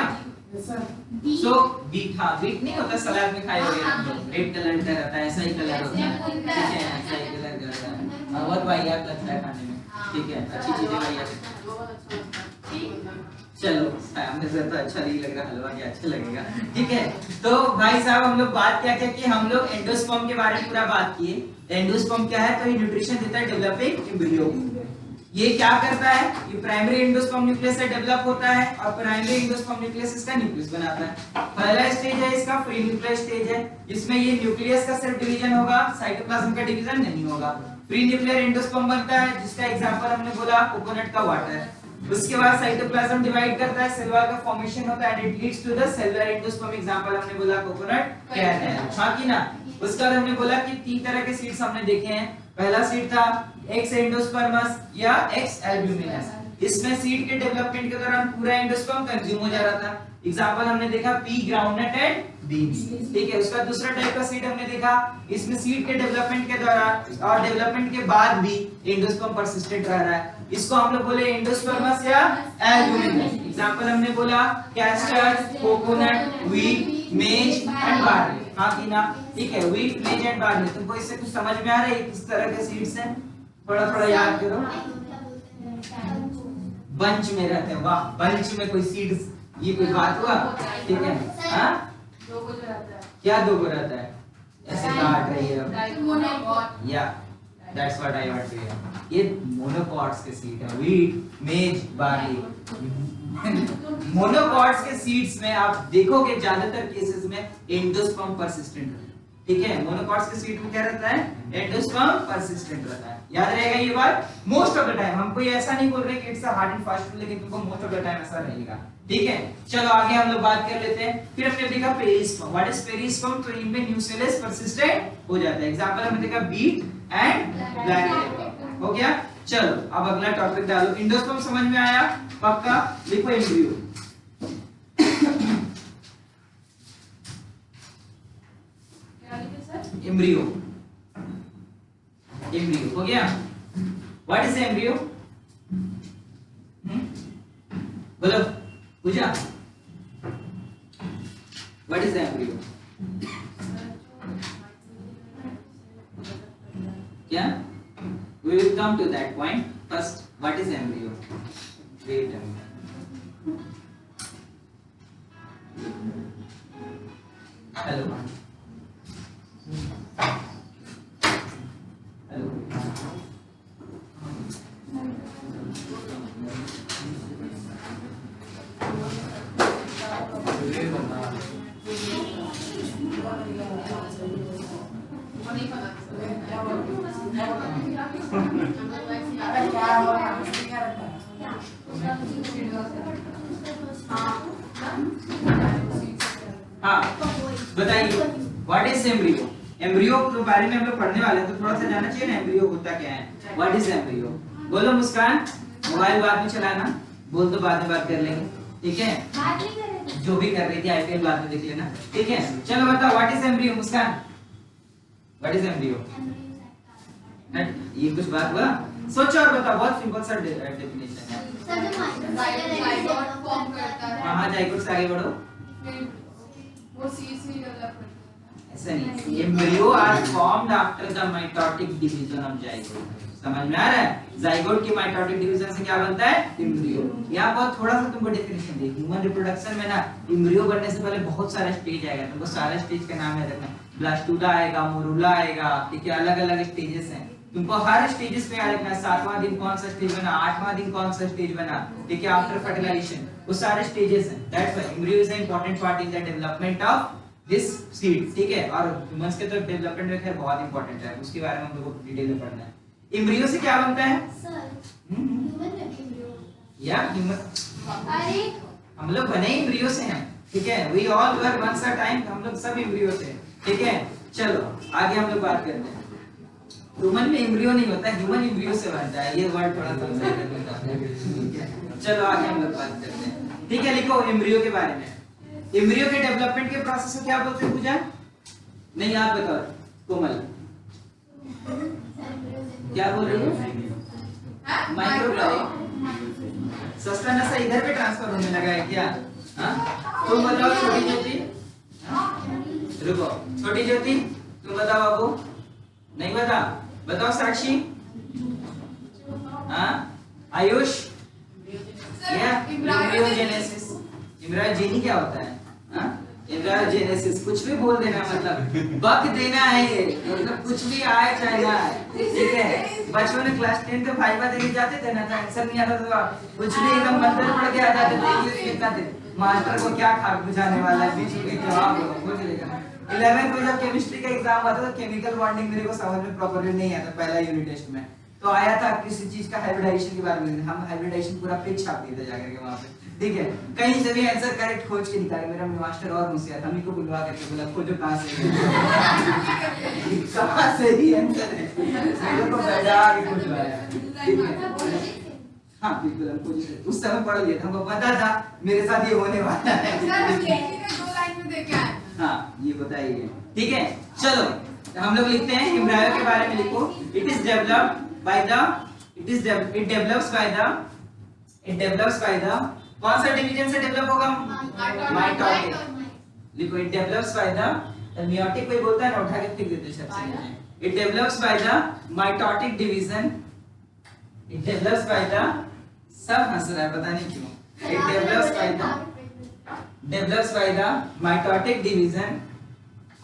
सो बीट, हाँ बीट नहीं होता सलाद में खाए हुए हम लोग, रेड कलर का रहता है, ऐसा ही कलर होता है, ठीक है, ऐसा ही कलर का रहता है, बहुत वाहियात लगता है खाने में, ठीक है, अच्छी चीजें वाहियात। चलो हमें तो अच्छा नहीं लग रहा, हलवा क्या अच्छा लगेगा, ठीक है। तो भाई साहब हम लोग बात क्या क्या की, हम लोग एंडोस्पर्म के बारे में पूरा बात किए। एंडोस्पर्म क्या है, तो ये न्यूट्रिशन देता है डेवलपिंग एम्ब्रियो। ये क्या करता है, ये प्राइमरी एंडोस्पर्म न्यूक्लियस से डेवलप होता है और प्राइमरी एंडोस्पर्म न्यूक्लियस इसका न्यूक्लियस बनाता है। पहला स्टेज है इसका फ्री न्यूक्लियर स्टेज है, जिसमें ये न्यूक्लियस का सिर्फ डिवीजन होगा, साइटोप्लाज्म का डिवीजन नहीं होगा। फ्री न्यूक्लियर एंडोस्पर्म बनता है, जिसका एग्जांपल हमने बोला कोकोनट का वाटर। उसके बाद साइटोप्लाज्म डिवाइड करता है, सेल वॉल का फॉर्मेशन होता है, it leads to the cellular endosperm, example हमने बोला कोकोनट कैन है, हां कि ना। उसके बाद हमने बोला कि तीन तरह के सीड्स हमने देखे हैं। पहला सीड था एक्स एंडोस्पर्मस या एक्स एल्ब्यूमिनस, इसमें सीड के डेवलपमेंट के दौरान पूरा एंडोस्पर्म कंज्यूम हो जा रहा था, एग्जांपल हमने देखा पी ग्राउंडनट एंड बीन्स, ठीक है। उसका दूसरा टाइप का सीड हमने देखा, इसमें सीड के डेवलपमेंट के दौरान और डेवलपमेंट के बाद भी एंडोस्पर्म परसिस्टेंट रह रहा है, इसको हम लोग बोले एंडोस्पर्मस या एल्ब्यूमिनस। एग्जांपल हमने बोला कैस्टर, कोकोनट, व्हीट, मेज एंड बार्ली, हां कि ना, ठीक है। व्हीट, मेज एंड बार्ली, तुमको इससे कुछ समझ में आ रहा है किस तरह के सीड्स हैं, थोड़ा थोड़ा याद करो। बंच में रहते हैं, वाह, बंच में कोई सीड्स, ये कोई बात हुआ, ठीक है। हां दो को जो रहता है, क्या दो को रहता है, ऐसे काट रही है डाइकोट या that's what I want to hear, ये मोनोकॉट्स के सीड है, व्हीट, मेज, बार्ली। मोनोकॉट्स के सीड्स में आप देखोगे ज्यादातर केसेस में एंडोस्पर्म परसिस्टेंट रहता है, ठीक है। मोनोकॉट्स के सीड में क्या रहता है, एंडोस्पर्म परसिस्टेंट रहता है, याद रहेगा ये बात मोस्ट ऑफ द टाइम। हम कोई ऐसा नहीं बोल रहे कि it's a hard and fast rule, लेकिन तुमको मोस्ट ऑफ द टाइम ऐसा रहेगा, ठीक है। चलो आगे हम लोग बात कर लेते हैं। फिर हमने देखा पेरिस्पर्म, व्हाट इज पेरिस्पर्म, तो इनमें न्यूक्लियस परसिस्टेंट हो जाता है, एग्जांपल हमने देखा बीट एंड ब्लैक, हो गया। चलो अब अगला टॉपिक डालो, एंडोस्पर्म समझ में आया पक्का, लिखो एम्ब्रियो। क्या लिखे सर? एम्ब्रियो, एम्ब्रियो हो गया। व्हाट इज एम्ब्रियो, बोलो पूजा, व्हाट इज एम्ब्रियो, क्या, we will come to that point, first what is embryo, wait a minute, hello hello, नहीं पता हाँ बताइए व्हाट इज एम्ब्रियो। एम्ब्रियो के बारे में हम लोग पढ़ने वाले हैं, तो थोड़ा सा जानना चाहिए ना एम्ब्रियो होता क्या है, व्हाट इज एम्ब्रियो। बोलो मुस्कान, मोबाइल बाद में चलाना, बोल तो बाद में बात कर लेंगे, ठीक है। बात नहीं कर रहे थे। जो भी कर रही थी आईपीएल बाद में देख लेना, ठीक है। चलो बताओ what is embryo, Muskan what is embryo. ये कुछ बात हुआ, सोचो और बताओ, बहुत सिंपल सा डेफिनेशन है। सर जो जाइगोट फॉर्म करता है, हाँ जाइगोट से आगे बढ़ो, फिर वो सीड से डेवलप करता ऐसा नहीं, embryo are formed after the mitotic division of zygote, समझ में आ रहा है। जाइगोट की माइटोटिक डिवीजन से क्या बनता है, एम्ब्रियो। यहाँ बहुत थोड़ा सा तुमको डेफिनेशन दे, ह्यूमन रिप्रोडक्शन में ना एम्ब्रियो बनने से पहले बहुत सारा स्टेज आएगा, तुमको सारा स्टेज का नाम याद रखना, ब्लास्टुला आएगा, मोरुला आएगा, ठीक है, अलग अलग स्टेजेस हैं, तुमको हर स्टेजेस पे याद रखना है। 7वां दिन कौन सा स्टेज बना, 8वां दिन कौन सा स्टेज बना, ठीक है, आफ्टर फर्टिलाइजेशन, वो सारे स्टेजेस हैं। That's why embryo is an important part in the development of this seed, ठीक है। और ह्यूमंस के तो डेवलपमेंट में खैर बहुत इंपॉर्टेंट है, उसके बारे में हम लोगों को डिटेल में पढ़ना है। एम्ब्रियो से क्या बनता है, सर ह्यूमन एम्ब्रियो। या ह्यूमन, अरे हम लोग बने एम्ब्रियो से हैं, ठीक है। We all were once a time, हम लोग सब एम्ब्रियो से हैं, ठीक है। चलो आगे हम लोग बात करते हैं। ह्यूमन में एम्ब्रियो नहीं होता, ह्यूमन एम्ब्रियो से बनता है, ये वर्ड थोड़ा सा समझ लेना, ठीक है। चलो आगे हम लोग बात करते हैं, ठीक है। लिखो एम्ब्रियो के बारे में, एम्ब्रियो के डेवलपमेंट के प्रोसेस को क्या बोलते हैं पूजा, नहीं आप बताओ, कोमल क्या बोल रही हो, है। माइक्रो सस्ता नशा इधर पे ट्रांसफर होने लगा है क्या? हाँ तुम बताओ छोटी ज्योति, रुको छोटी ज्योति तुम बताओ बाबू, नहीं बता, बताओ साक्षी, हाँ आयुष, एम्ब्रियोजेनेसिस, एम्ब्रियोजेनी क्या होता है? हाँ एम्ब्रियोजेनेसिस, कुछ भी बोल देना, मतलब बक देना है ये, मतलब कुछ भी आए चाहे ना आए, ठीक है। बचपन में क्लास 10 में भाईवा देने जाते थे ना, तो आंसर नहीं आता था, कुछ भी एकदम मंत्र पढ़ के आ जाते थे, इंग्लिश लिखते थे, मास्टर को क्या खाक बुझाने वाला है, बीच में जवाब बोल देगा। 11th में जब केमिस्ट्री का एग्जाम आता था, केमिकल बॉन्डिंग मेरे को समझ में प्रॉपर्ली नहीं आता पहला यूनिट टेस्ट में, तो आया था किसी चीज का हाइब्रिडाइजेशन के बारे में, हम हाइब्रिडाइजेशन पूरा पेज छाप दिए थे जाकर के वहां पे, ठीक है। कहीं से भी आंसर करेक्ट खोज के निकाले, मेरा मास्टर और मुझसे था, हमको बुलवा करके बोला खोजो कहां से कहां से ही आंसर है, मेरे को बैठा के खुजवाया, ठीक है। हां बिल्कुल हम खोज उस समय पढ़ लिए थे, हमको पता था मेरे साथ ये होने वाला है। सर हम लिखने 2 लाइन में देख आए। हां ये बताइए, ठीक है। चलो हम लोग लिखते हैं एम्ब्रायो के बारे में, लिखो इट डेवलप्स बाय द कौन सा डिवीजन से डेवलप होगा? माइटोटिक। लिखो it develops by the meiotic, कोई बोलता है ना उठा के फेंक देते हैं सबसे। It develops by the mitotic division, it develops by the, सब हंस रहा है पता नहीं क्यों, it develops by the mitotic division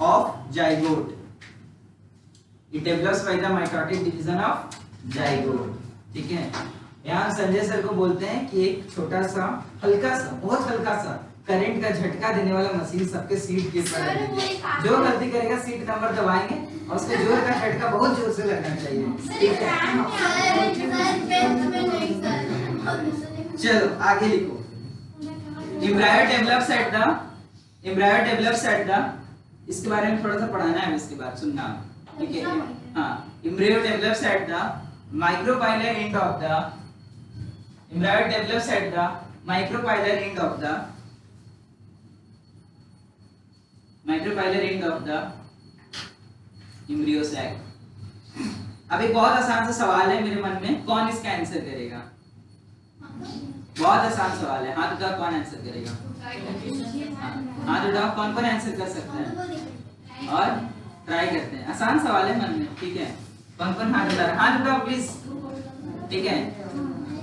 of zygote, it develops by the mitotic division of zygote, ठीक है। यहाँ संजय सर को बोलते हैं कि एक छोटा सा हल्का सा, बहुत हल्का सा करंट का झटका देने वाला मशीन सबके सीट के पर लगा दीजिए, जो गलती करेगा सीट नंबर दबाएंगे और उसके जोर का झटका बहुत जोर से लगना चाहिए, ठीक है। चलो आगे लिखो, एम्ब्रायो डेवलप्स एट द, इसके बारे में थोड़ा सा पढ़ाना है इसके बाद सुनना, ठीक है। हाँ embryo develops at the micropylar end of the, embryo develops at the micropylar end of the embryo sac। अब एक बहुत आसान सा सवाल है मेरे मन में, कौन इसका आंसर करेगा? बहुत आसान सवाल है, हाथ उठाओ कौन आंसर करेगा? हाथ उठाओ कौन कौन आंसर कर सकता है, और ट्राई करते हैं, आसान सवाल है मन में, ठीक है। कौन कौन हाथ उठा रहा है? हाथ उठाओ प्लीज, ठीक है।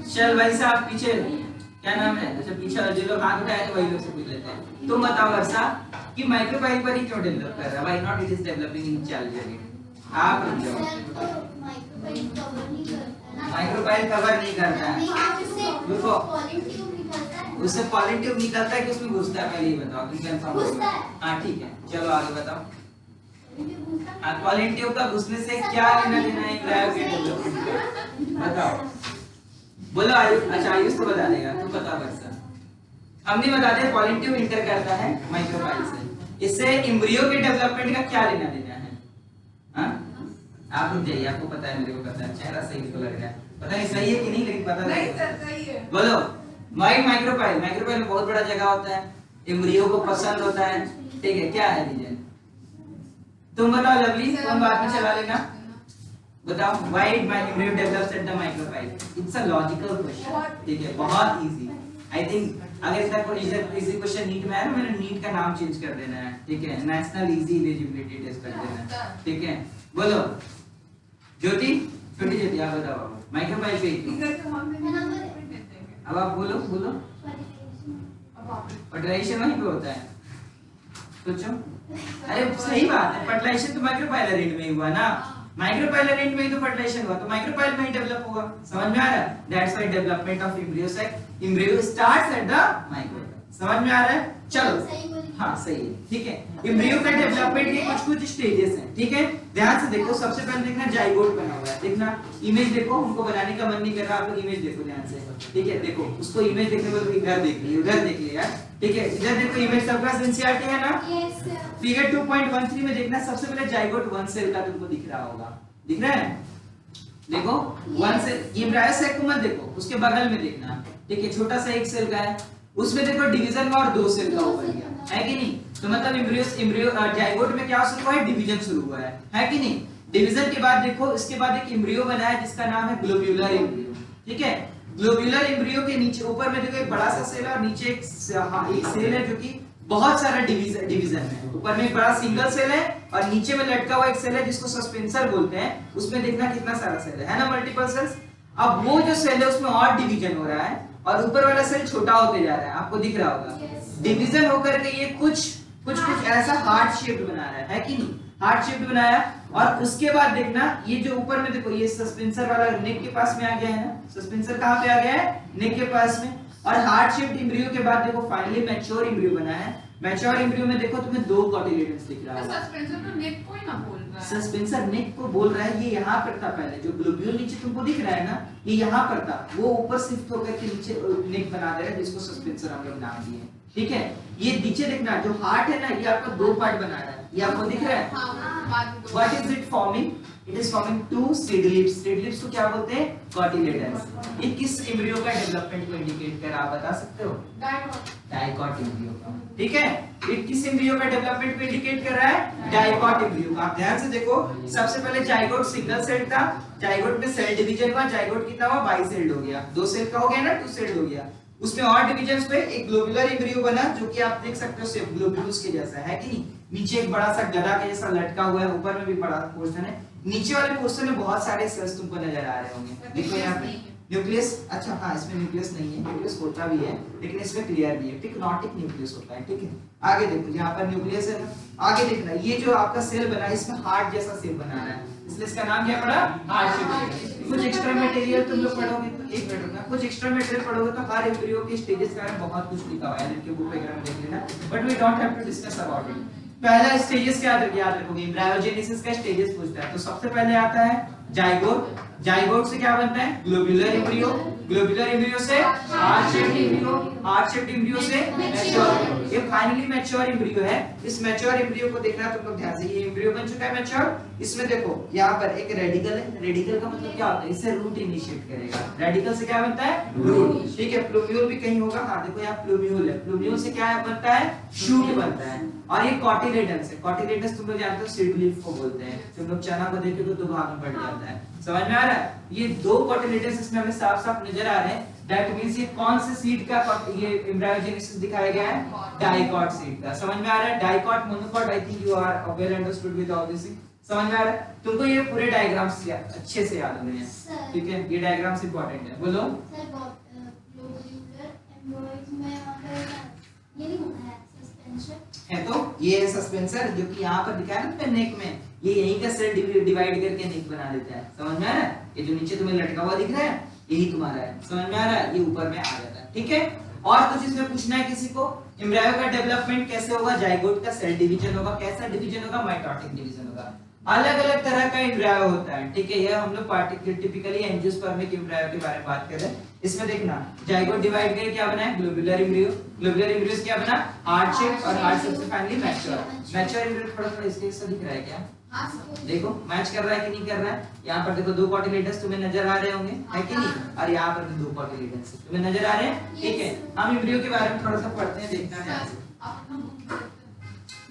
चल भाई साहब पीछे, क्या नाम है? अच्छा पीछे जो लोग हाथ उठाए थे वही लोग से पूछ लेते हैं। तुम बताओ वर्षा कि माइक्रोपाइल पर ही क्यों डेवलप कर रहा है? Why not it is developing in cell unit? आप बताओ। माइक्रोपाइल कवर नहीं करता है, देखो उससे पॉलन ट्यूब निकलता है कि उसमें घुसता है, पहले ये बताओ तुम कंफर्म हो? हां ठीक है, चलो आगे बताओ। पॉलन ट्यूब का घुसने से क्या लेना देना है एम्ब्रायो के डेवलपमेंट का? बताओ, बोलो आयुष। अच्छा आयुष तो बता देगा, तू बता वर्षा। हम नहीं बता दे, पॉलन ट्यूब इंटर करता है माइक्रोपाइल से, इससे एम्ब्रियो के डेवलपमेंट का क्या लेना देना है? हां आप रुक जाइए, आपको पता है, मेरे को पता है, चेहरा सही तो लग रहा है, पता नहीं सही है कि नहीं, लेकिन पता नहीं सर सही है। बोलो माइक्रोपाइल, माइक्रोपाइल में बहुत बड़ा जगह होता है, एम्ब्रियो को पसंद होता है, ठीक है। क्या है रीजन? तुम बताओ लवली, तुम बात में चला लेना, बताओ why my embryo develops at the micropyle. It's a logical question, ठीक है, बहुत इजी। आई थिंक अगर इसका कोई इजी क्वेश्चन नीट में है ना, मैंने नीट का नाम चेंज कर देना है, ठीक है, नेशनल इजी एलिजिबिलिटी टेस्ट कर देना है, ठीक है। बोलो ज्योति, छोटी ज्योति आप बताओ माइक्रोपाइल पे क्यों? अब आप बोलो बोलो। फर्टिलाइजेशन वहीं पे होता है, सोचो। अरे सही बात है, फर्टिलाइजेशन तो माइक्रोपाइलर एंड में ही हुआ ना, माइक्रोपाइलर एंड में ही तो फर्टिलाइजेशन हुआ, तो माइक्रोपाइल में ही डेवलप होगा, समझ में आ रहा है? That's why development of embryo sac, embryo starts at the micropyle, समझ में आ रहा है? चलो हाँ सही है, ठीक है। एम्ब्रियो का डेवलपमेंट के कुछ कुछ स्टेजेस हैं, ठीक है, ध्यान से देखो। सबसे पहले देखना जाइगोट बना हुआ है, देखना इमेज देखो, हमको बनाने का मन नहीं कर रहा, आप लोग इमेज देखो ध्यान से, ठीक है। देखो उसको इमेज देखने को इधर देख लियो, उधर देख लियो यार, ठीक है, इधर देखो इमेज, सबका सिंसियरिटी है ना? फिगर 2.13 में देखना, सबसे पहले जाइगोट 1 सेल का तुमको दिख रहा होगा, दिख रहा है? देखो 1 सेल, एम्ब्रायो sac को मत देखो, उसके बगल में देखना, ठीक है, छोटा सा 1 सेल का है, उसमें देखो डिवीजन में और 2 सेल का हो गया है कि नहीं? तो मतलब एम्ब्रियो जाइगोट में क्या शुरू हुआ है? डिवीजन शुरू हुआ है कि नहीं? डिवीजन के बाद देखो, इसके बाद एक एम्ब्रियो बना है जिसका नाम है ग्लोब्यूलर एम्ब्रियो, ठीक है। ग्लोब्यूलर एम्ब्रियो के नीचे ऊपर में देखो एक बड़ा सा सेल है और नीचे एक सेल है जो कि बहुत सारा डिवीजन है। ऊपर में एक बड़ा सिंगल सेल है और नीचे में लटका हुआ एक सेल है जिसको सस्पेंसर बोलते हैं। उसमें देखना कितना सारा सेल है ना, मल्टीपल सेल्स। अब वो जो सेल है उसमें और डिवीजन हो रहा है और ऊपर वाला सेल छोटा होते जा रहा है, आपको दिख रहा होगा। डिवीजन होकर के ये कुछ ऐसा हार्ट शेप बना रहा है कि नहीं, हार्ट शेप बनाया। और उसके बाद देखना ये जो ऊपर में देखो ये सस्पेंसर वाला नेक के पास में आ गया है ना, सस्पेंसर कहां पे आ गया है, नेक के पास में। और हार्ट शेप्ड एम्ब्रियो के बाद देखो फाइनली मैच्योर एम्ब्रियो बना है। मैच्योर एम्ब्रियो में देखो तुम्हें दो कॉटिलेडन्स दिख रहा है। सस्पेंसर तो नेक को ही ना बोल रहा है। सस्पेंसर नेक को बोल रहा है, ये यहाँ पर था पहले, जो ग्लोब्यूल नीचे तुमको दिख रहा है ना, ये यहाँ पर था, वो ऊपर शिफ्ट होकर के नीचे नेक बना दे रहा है जिसको सस्पेंसर हम लोग नाम दिए, ठीक है। ये नीचे देखना जो हार्ट है ना, ये आपका दो पार्ट बना रहा है, ये आपको दिख रहा है। What is it forming? It is forming two seed lips. Seed lips को क्या बोलते हैं? कॉटिलेडन्स। ये किस एम्ब्रियो का डेवलपमेंट को इंडिकेट कर रहा है, आप बता सकते हो? डाइकॉट एम्ब्रियो का, ठीक है। ये किस एम्ब्रियो का डेवलपमेंट को इंडिकेट कर रहा है? डाइकॉट एम्ब्रियो का। आप ध्यान से देखो, सबसे पहले जाइगोट सिंगल सेल था, जाइगोट में सेल डिवीजन हुआ, जाइगोट कितना हुआ? बाइसेल्ड हो गया। दो सेल का हो गया ना, टू सेल्ड हो गया। उसमें और डिवीजन्स पे एक ग्लोबुलर एम्ब्रियो बना जो कि आप देख सकते हो सेप ग्लोब्यूल्स के जैसा है कि नहीं। नीचे एक बड़ा सा गदा के जैसा लटका हुआ है, ऊपर में भी बड़ा पोर्शन है। नीचे वाले पोर्शन में बहुत सारे सेल्स तुमको नजर आ रहे होंगे। देखो यहाँ पे न्यूक्लियस, अच्छा हाँ इसमें न्यूक्लियस नहीं है, न्यूक्लियस होता भी है लेकिन इसमें क्लियर भी है, टिकनोटिक न्यूक्लियस होता है, ठीक है। आगे देखो यहाँ पर न्यूक्लियस है ना, आगे देखना ये जो आपका सेल बना है इसमें हार्ट जैसा सेल बना रहा है, इसलिए इसका नाम क्या पड़ा? Heart shape. कुछ एक्स्ट्रा मटेरियल तुम लोग पढ़ोगे तो एक मिनट रुकना, कुछ एक्स्ट्रा मटेरियल पढ़ोगे तो हर एम्ब्रियो के स्टेजेस के बारे में बहुत कुछ लिखा हुआ है, इनके बुक वगैरह में देख लेना, but we don't have to discuss about it. पहला स्टेजेस क्या याद रखोगे? एम्ब्रायोजेनेसिस का स्टेजेस पूछता है, तो सबसे पहले आता है जाइगोट। जाइगोट से क्या बनता है? Globular embryo. ग्लोब्यूलर एम्ब्रियो से heart shaped embryo, heart shaped embryo से मैच्योर। ये फाइनली मैच्योर एम्ब्रियो है। इस मैच्योर एम्ब्रियो को देखना तुम लोग ध्यान से, ये एम्ब्रियो बन चुका है मैच्योर। इसमें देखो यहाँ पर एक रेडिकल है, रेडिकल का मतलब क्या होता है? इससे रूट इनिशिएट करेगा। रेडिकल से क्या बनता है? रूट, ठीक है। प्लूम्यूल भी कहीं होगा, हाँ देखो यहाँ प्लूम्यूल है, प्लूम्यूल से क्या बनता है? शूट बनता है। और ये कॉटिलेडन्स है, कॉटिलेडन्स तुम लोग जानते हो सीड लीफ को बोलते हैं। तुम लोग चना को देखो तो दो भाग में बढ़ जाता है, समझ में आ रहा है? ये दो कॉटिलेडन्स इसमें हमें साफ-साफ नजर आ रहे हैं। दैट मींस ये कौन से सीड का ये एम्ब्रायोजेनेसिस दिखाया गया है? डाइकॉट सीड का। समझ में आ रहा है? Dicot, monocot, I think you are well understood with all this. समझ में आ रहा है? तुमको ये पूरे डायग्राम्स अच्छे से याद होने हैं, ठीक है। ये डायग्राम्स इंपॉर्टेंट है, बोलो। सर ग्लोब्यूलर एम्ब्रियोइड में ये नहीं होता है सस्पेंशन है, तो ये है सस्पेंसर जो कि यहाँ पर दिखाया ना तुम्हें नेक में, ये यहीं का सेल डिवाइड करके नेक बना देता है। समझ में आ रहा है? ये जो नीचे तुम्हें लटका हुआ दिख रहा है यही तुम्हारा है, समझ में आ रहा है? ये ऊपर में आ जाता है, ठीक है। और कुछ इसमें पूछना है किसी को? एम्ब्रायो का डेवलपमेंट कैसे होगा? जाइगोट का सेल डिवीजन होगा, कैसा डिवीजन होगा? माइटोटिक डिवीजन होगा। अलग-अलग तरह का एम्ब्रायो होता है, ठीक है। ये हम लोग पार्टिकुलर टिपिकली एंजियोस्पर्मिक एम्ब्रायो के बारे में बात कर रहे हैं। इसमें देखना जाइगोट डिवाइड करके क्या बना है? Globular embryo. ग्लोब्यूलर एम्ब्रियो से क्या बना? हार्ट शेप, और हार्ट शेप से फाइनली मैच्योर। मैच्योर एम्ब्रियो थोड़ा इसके जैसा दिख रहा है क्या? हां सर, देखो मैच कर रहा है कि नहीं कर रहा है? यहाँ पर देखो दो कॉटिलेडन्स तुम्हें नजर आ रहे होंगे, है कि नहीं? और यहाँ पर भी दो कॉटिलेडन्स तुम्हें नजर आ रहे हैं, ठीक है। हम एम्ब्रियो के बारे में थोड़ा सा पढ़ते हैं, देखना है। आप अपना बुक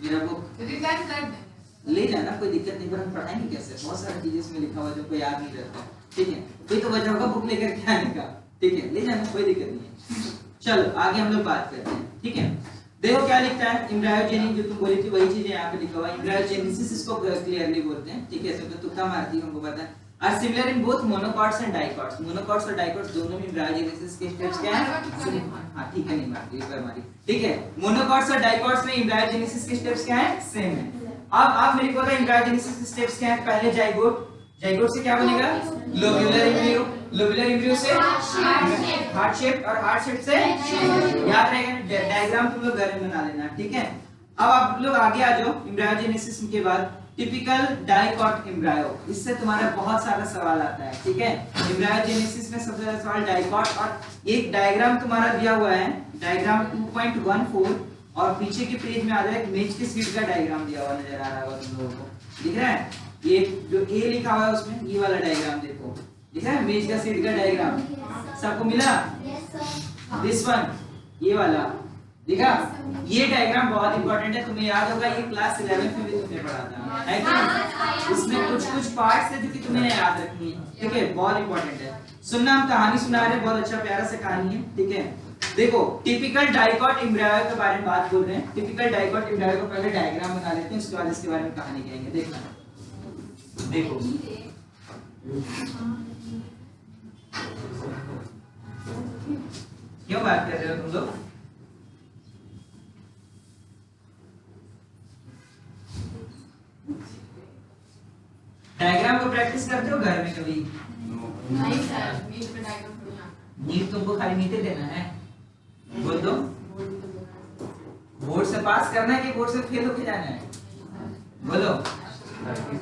मेरा बुक रिजाइन कर देंगे। ले जाना, कोई दिक्कत नहीं, पर हम पढ़ाएंगे कैसे? बहुत सारी चीजें इसमें लिखा हुआ है जो कोई याद नहीं रहता, ठीक है। कोई तो वजह होगा बुक लेकर के आने का, ठीक है। ले जाना, कोई दिक्कत नहीं है। चलो आगे हम लोग बात करते हैं, ठीक है। देखो क्या लिखता है? एम्ब्रायोजेनिक, जो तुम बोली थी वही चीज यहाँ पे लिखा हुआ है। एम्ब्रायोजेनेसिस इसको क्लियरली बोलते हैं, ठीक है। तो तुक्का मारती हमको पता है। Are similar in both monocots and dicots. Monocots और डाइकॉट्स दोनों में एम्ब्रायोजेनेसिस के स्टेप्स क्या है? हां ठीक है, नहीं मारती, एक बार मारी, ठीक है। मोनोकॉट्स और डाइकॉट्स में एम्ब्रायोजेनेसिस के स्टेप्स क्या है? सेम है। अब आप मेरे को बताओ एम्ब्रायोजेनेसिस के स्टेप्स क्या है? पहले जाइगोट, जाइगोट से क्या बनेगा? ग्लोब्यूलर एम्ब्रियो, ग्लोब्यूलर एम्ब्रियो से हार्ट शेप, और हार्ट शेप से याद रहेगा। डायग्राम तुम लोग घर में बना लेना, ठीक है। अब आप लोग आगे आ जाओ। एम्ब्रायोजेनेसिस के बाद टिपिकल डाइकॉट एम्ब्रायो, इससे तुम्हारा बहुत सारा सवाल आता है, ठीक है। एम्ब्रायोजेनेसिस में सबसे ज्यादा सवाल डाइकॉट, और एक डायग्राम तुम्हारा दिया हुआ है, डायग्राम 2.14, और पीछे के पेज में आ जाए एक मेज के सीट का डायग्राम दिया हुआ नजर आ रहा होगा तुम लोगों को, दिख रहा है? ये जो ए लिखा हुआ है उसमें ये वाला डायग्राम देखो, दिख रहा है? मेज का सीट का डायग्राम सबको मिला? दिस वन, ये वाला दिखा? ये डायग्राम बहुत इंपॉर्टेंट है, तुम्हें याद होगा, ये क्लास 11 में भी तुमने पढ़ा था, है कि? इसमें कुछ पार्ट्स है जो कि तुम्हें याद रखनी है, ठीक है। बहुत इंपॉर्टेंट है। सुनना, हम कहानी सुना रहे हैं, बहुत अच्छा प्यारा सा कहानी है, ठीक है। देखो टिपिकल डाइकॉट एम्ब्रायो के बारे में बात बोल रहे हैं। टिपिकल डाइकॉट एम्ब्रायो को पहले डायग्राम बना लेते हैं, उसके बाद इसके बारे में कहानी कहेंगे। देखना, देखो क्यों बात कर रहे हो तुम लोग? डायग्राम को प्रैक्टिस करते हो घर में कभी? नहीं सर, मीट पे डायग्राम थोड़ी आता नीट तुमको खाली नीचे देना है, बोल दो। है। बोर्ड से पास करना है कि बोर्ड से फेल होके जाना है? बोलो।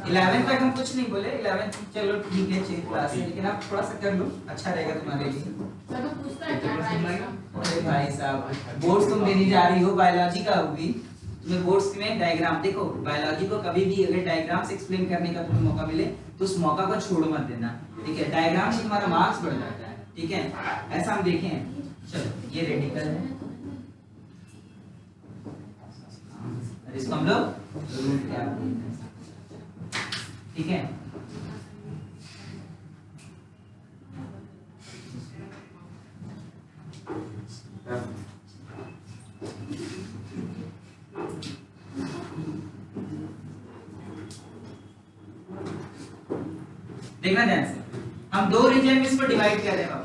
11th तक हम कुछ नहीं बोले, 11th चलो ठीक है, 6 क्लास है, लेकिन आप थोड़ा सा कर लो, अच्छा रहेगा तुम्हारे लिए। सर तो पूछता है क्या डायग्राम? अरे भाई साहब, बोर्ड्स तुम देने जा रही हो, बायोलॉजी का होगी, तुम्हें बोर्ड्स में डायग्राम, देखो बायोलॉजी को कभी भी अगर डायग्राम से एक्सप्लेन करने का तुम्हें मौका मिले तो उस मौका को छोड़ मत देना, ठीक है। डायग्राम से तुम्हारा मार्क्स बढ़ जाता है, ठीक है, ऐसा हम देखें। चलो ये रेडिकल है, इसको हम लोग रूट कैप बोलते हैं, ठीक है। देखना ध्यान से, हम दो रीजन में इसको डिवाइड कर रहे हैं बाबू।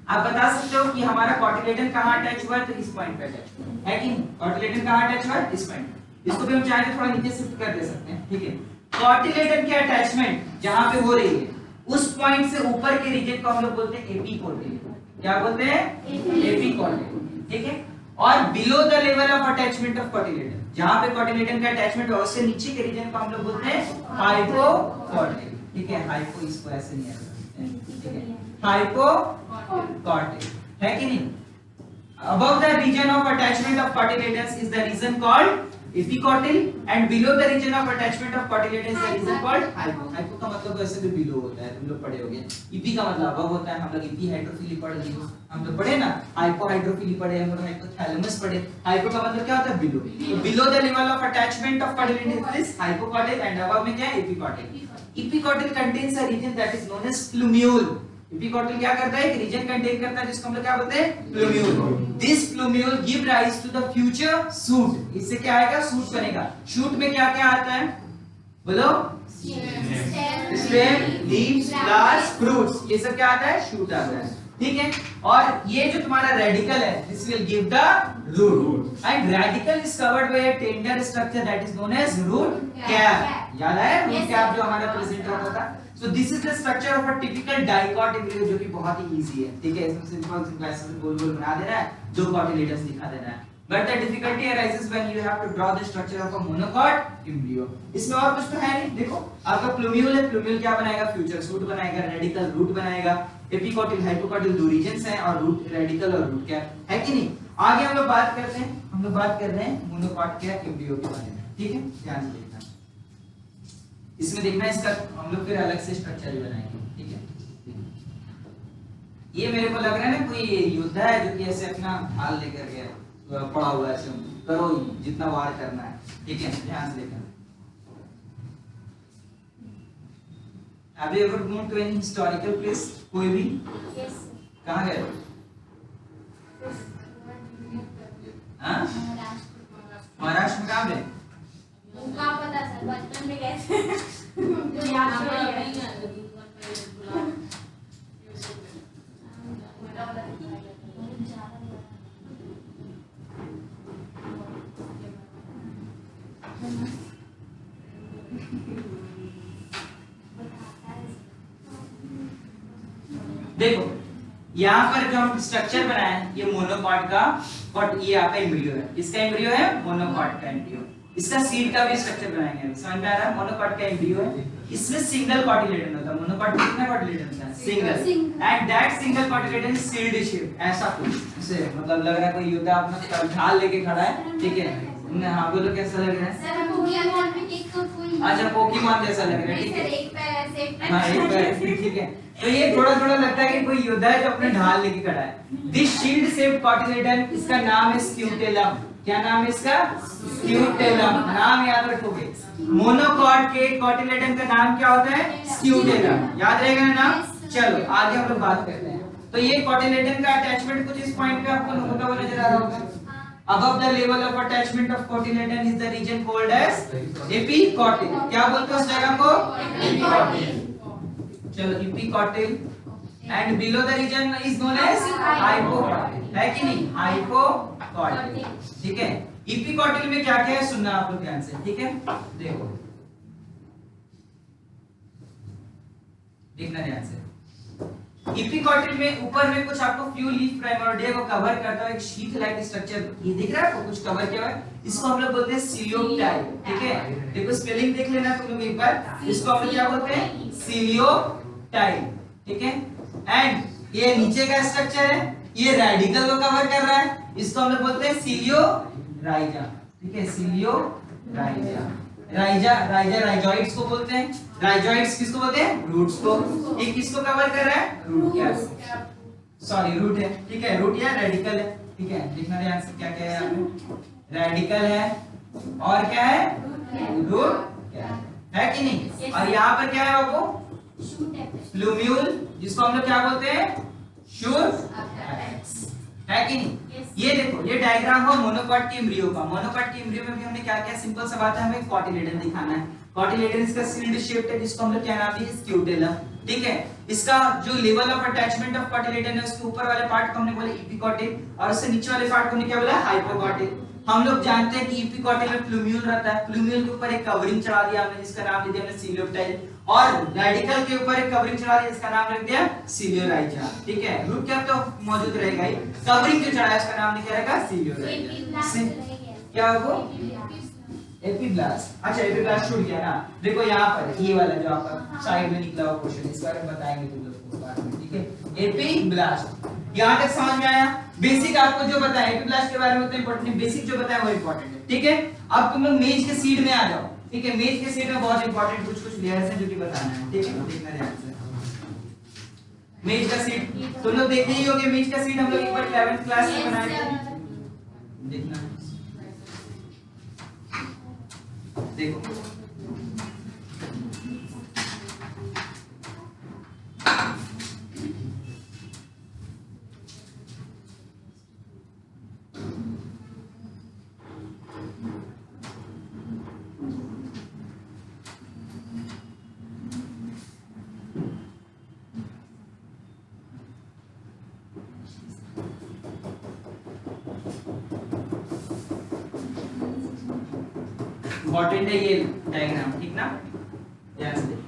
आप बता सकते हो कि हमारा कॉटिलेडन कहां अटैच हुआ है, तो इस पॉइंट पे अटैच है कि नहीं? कॉटिलेडन कहां अटैच हुआ है? इस पॉइंट पे। इसको भी हम चाहे तो थोड़ा नीचे शिफ्ट कर दे सकते हैं, ठीक है। कॉटिलेडन की अटैचमेंट जहां पे हो रही है उस पॉइंट से ऊपर के रीजन को हम लोग बोलते हैं एपिकॉटिल। क्या बोलते हैं? एपिकॉटिल, ठीक है। और below the level of attachment of cotyledon, जहां पे कॉटिलेडन का अटैचमेंट है उससे नीचे के रीजन को हम लोग बोलते हैं हाइपोकॉटिल, ठीक है। हाइपो इसको ऐसे नहीं आएगा, ठीक है, हाइपोकॉटिल है कि नहीं? Above the region of attachment of cotyledons is the region called epicotyl and below the region of attachment of cotyledons is the region called hypo. Hypo का मतलब वैसे भी below होता है, तुम लोग पढ़े होंगे। epi का मतलब above होता है, हम लोग epi हाइड्रोफिली पढ़ लिए, हम लोग पढ़े ना, हाइपो हाइड्रोफिली पढ़े, हम लोग हाइपोथैलेमस पढ़े। हाइपो का मतलब क्या होता है? below। तो below the level of attachment of cotyledons is hypocotyl and above में क्या है? epicotyl. Epicotyl contains a region that is known as plumule. एपिकॉटिल क्या करता है? एक रीजन कंटेन करता है जिसको हम लोग क्या बोलते हैं? Plumule. This plumule give rise to the future shoot. इससे क्या आएगा? शूट बनेगा। शूट में क्या क्या आता है? बोलो। स्टेम, लीव्स, फ्लावर्स, फ्रूट्स, ये सब क्या आता है? शूट आता है, ठीक है। और ये जो तुम्हारा रेडिकल है, this will give the root and radicle is covered by a tender structure that is known as root cap. याद है रूट कैप जो हमारा प्रेजेंट होता था? So this is the structure of a typical dicot embryo, जो कि बहुत ही easy है, ठीक है। इसमें सिंपल ऐसे गोल गोल बना देना है, दो cotyledons दिखा देना है। But the difficulty arises when you have to draw the structure of a monocot embryo. इसमें और कुछ तो है नहीं। देखो आपका plumule है, plumule क्या बनाएगा? फ्यूचर शूट बनाएगा, रेडिकल रूट बनाएगा, एपिकॉटिल हाइपोकॉटिल दो रीजंस हैं और रूट रेडिकल और रूट कैप है कि नहीं? आगे हम लोग बात करते हैं, हम लोग बात कर रहे हैं मोनोकॉट के एम्ब्रियो के बारे में, ठीक है। ध्यान से देखना, इसमें देखना इसका हम लोग फिर अलग से स्ट्रक्चर भी बनाएंगे, ठीक है। ये मेरे को लग रहा है ना कोई योद्धा है जो कि ऐसे अपना ढाल लेकर गया, पड़ा हुआ है, ऐसे करो जितना वार करना है, ठीक है। ध्यान से देखना। Have you ever gone to any historical place? कोई भी? Yes. कहाँ गए? हाँ? महाराष्ट्र में कहाँ गए? कहाँ पता सर, बचपन में गए थे। याद नहीं है। देखो यहाँ पर जो हम स्ट्रक्चर बनाए हैं, ये मोनोकॉट का, बट ये आपका एम्ब्रियो है। इसका एम्ब्रियो है मोनोकॉट का एम्ब्रियो। इसका सीड का भी स्ट्रक्चर बनाएंगे, समझ में आ रहा है? मोनोकॉट का एम्ब्रियो है, इसमें सिंगल कॉटिलेडन होता है। मोनोकॉट में कितना कॉटिलेडन होता है? Single. And that single cotyledon is sealed shape, ऐसा कुछ ऐसे, मतलब लग रहा है कोई योद्धा अपना ढाल लेके खड़ा है, ठीक है। हाँ बोलो कैसा लग रहा है? सर पोकेमॉन में एक तो कोई, अच्छा पोकेमॉन जैसा लग रहा है, ठीक है। एक पैर ऐसे, एक पैर हाँ एक पैर, ठीक है। तो ये थोड़ा थोड़ा लगता है कि कोई योद्धा है जो अपने ढाल लेके खड़ा है। दिस शील्ड शेप्ड कॉटिलेडन, इसका नाम है स्क्यूटेलम। क्या नाम है इसका? स्क्यूटेलम। नाम याद रखोगे। मोनोकॉट के कॉटिलेडन का नाम क्या होता है? स्क्यूटेलम। याद रहेगा ना नाम? चलो आगे हम लोग बात करते हैं। तो ये कोटिलेडन का अटैचमेंट कुछ इस पॉइंट पे आपको होता हुआ नजर आ रहा होगा। Above the level of attachment of cotyledon is the region called as epicotyl। क्या बोलते हैं उस जगह को? epicotyl। चलो epicotyl and below the region is known as hypocotyl, है कि नहीं? hypocotyl, ठीक है। epicotyl में क्या क्या है सुनना आप लोग ध्यान से, ठीक है? देखो देखना ध्यान से। इपिकॉटिल में ऊपर में कुछ आपको फ्यू लीफ प्राइमोर्डिया को कवर करता है एक शीट लाइक स्ट्रक्चर, ये दिख रहा है आपको कुछ कवर किया हुआ है, इसको हम लोग बोलते हैं सीलियोटाइल, ठीक है। देखो स्पेलिंग देख लेना तुम लोग एक बार, इसको हम लोग क्या बोलते हैं? सीलियोटाइल, ठीक है। एंड ये नीचे का स्ट्रक्चर है, ये रेडिकल को कवर कर रहा है, इसको हम लोग बोलते हैं सीलियोराइजा, ठीक है। सीलियोराइजा, राइजा राइजा राइजॉइड्स को बोलते हैं। राइजॉइड्स किसको बोलते हैं? रूट्स को। ये किसको कवर कर रहा है? रूट कैप, सॉरी रूट है, ठीक है। रूट या रेडिकल है, ठीक है। देखना ध्यान से क्या क्या है यहाँ पे, रेडिकल है और क्या है? रूट कैप, है कि नहीं? और यहाँ पर क्या है बाबू? प्लूम्यूल, जिसको हम लोग क्या बोलते हैं? शूट एपेक्स, है कि नहीं? ये देखो ये डायग्राम हुआ मोनोकॉट के एम्ब्रियो का। मोनोकॉट के एम्ब्रियो में भी हमने क्या क्या सिंपल सा बात है, हमें कोटिलेडन दिखाना है। कोटिलेडन इसका सील्ड शेप्ड है, जिसको हम लोग क्या नाम दिए? स्क्यूटेलम, ठीक है। इसका जो level of attachment of cotyledon है, उसके ऊपर वाले पार्ट को हमने बोला एपिकॉटिल और उससे नीचे वाले पार्ट को हमने क्या बोला? हाइपोकॉटिल। हम लोग जानते हैं कि एपिकॉटिल में प्लूम्यूल रहता है, प्लूम्यूल के ऊपर एक कवरिंग चढ़ा दिया हमने, जिसका नाम दे दिया हमने सीलियोटाइल, और रेडिकल के ऊपर एक कवरिंग चढ़ा दिया, जिसका नाम रख दिया सीलियोराइजा, ठीक है। रूट कैप तो मौजूद रहेगा ही, कवरिंग जो चढ़ाया उसका नाम क्या रहेगा? सीलियोराइजा। क्या वो? एपिब्लास्ट। अच्छा एपिब्लास्ट छूट गया ना, देखो यहाँ पर ये वाला जो आपका साइड में निकला हुआ पोर्शन, इस बारे में बताएंगे तुम लोग को बाद में, ठीक है। एपिब्लास्ट यहाँ तक समझ में आया? बेसिक आपको जो बताया एपिब्लास्ट के बारे में उतना इंपॉर्टेंट नहीं, बेसिक जो बताया वो इंपॉर्टेंट है, ठीक है। अब तुम लोग मेज के सीड में आ जाओ, ठीक है। मेज के सीड में बहुत इंपॉर्टेंट कुछ लेयर्स हैं जो कि बताना है, ठीक है। देखना ध्यान से। मेज का सीड तुम लोग देखे ही होंगे, मेज का सीड हम लोग एक बार 11th क्लास में बनाए थे, देखना देखो। इंपॉर्टेंट है ये डायग्राम, ठीक ना? ध्यान से देखिए।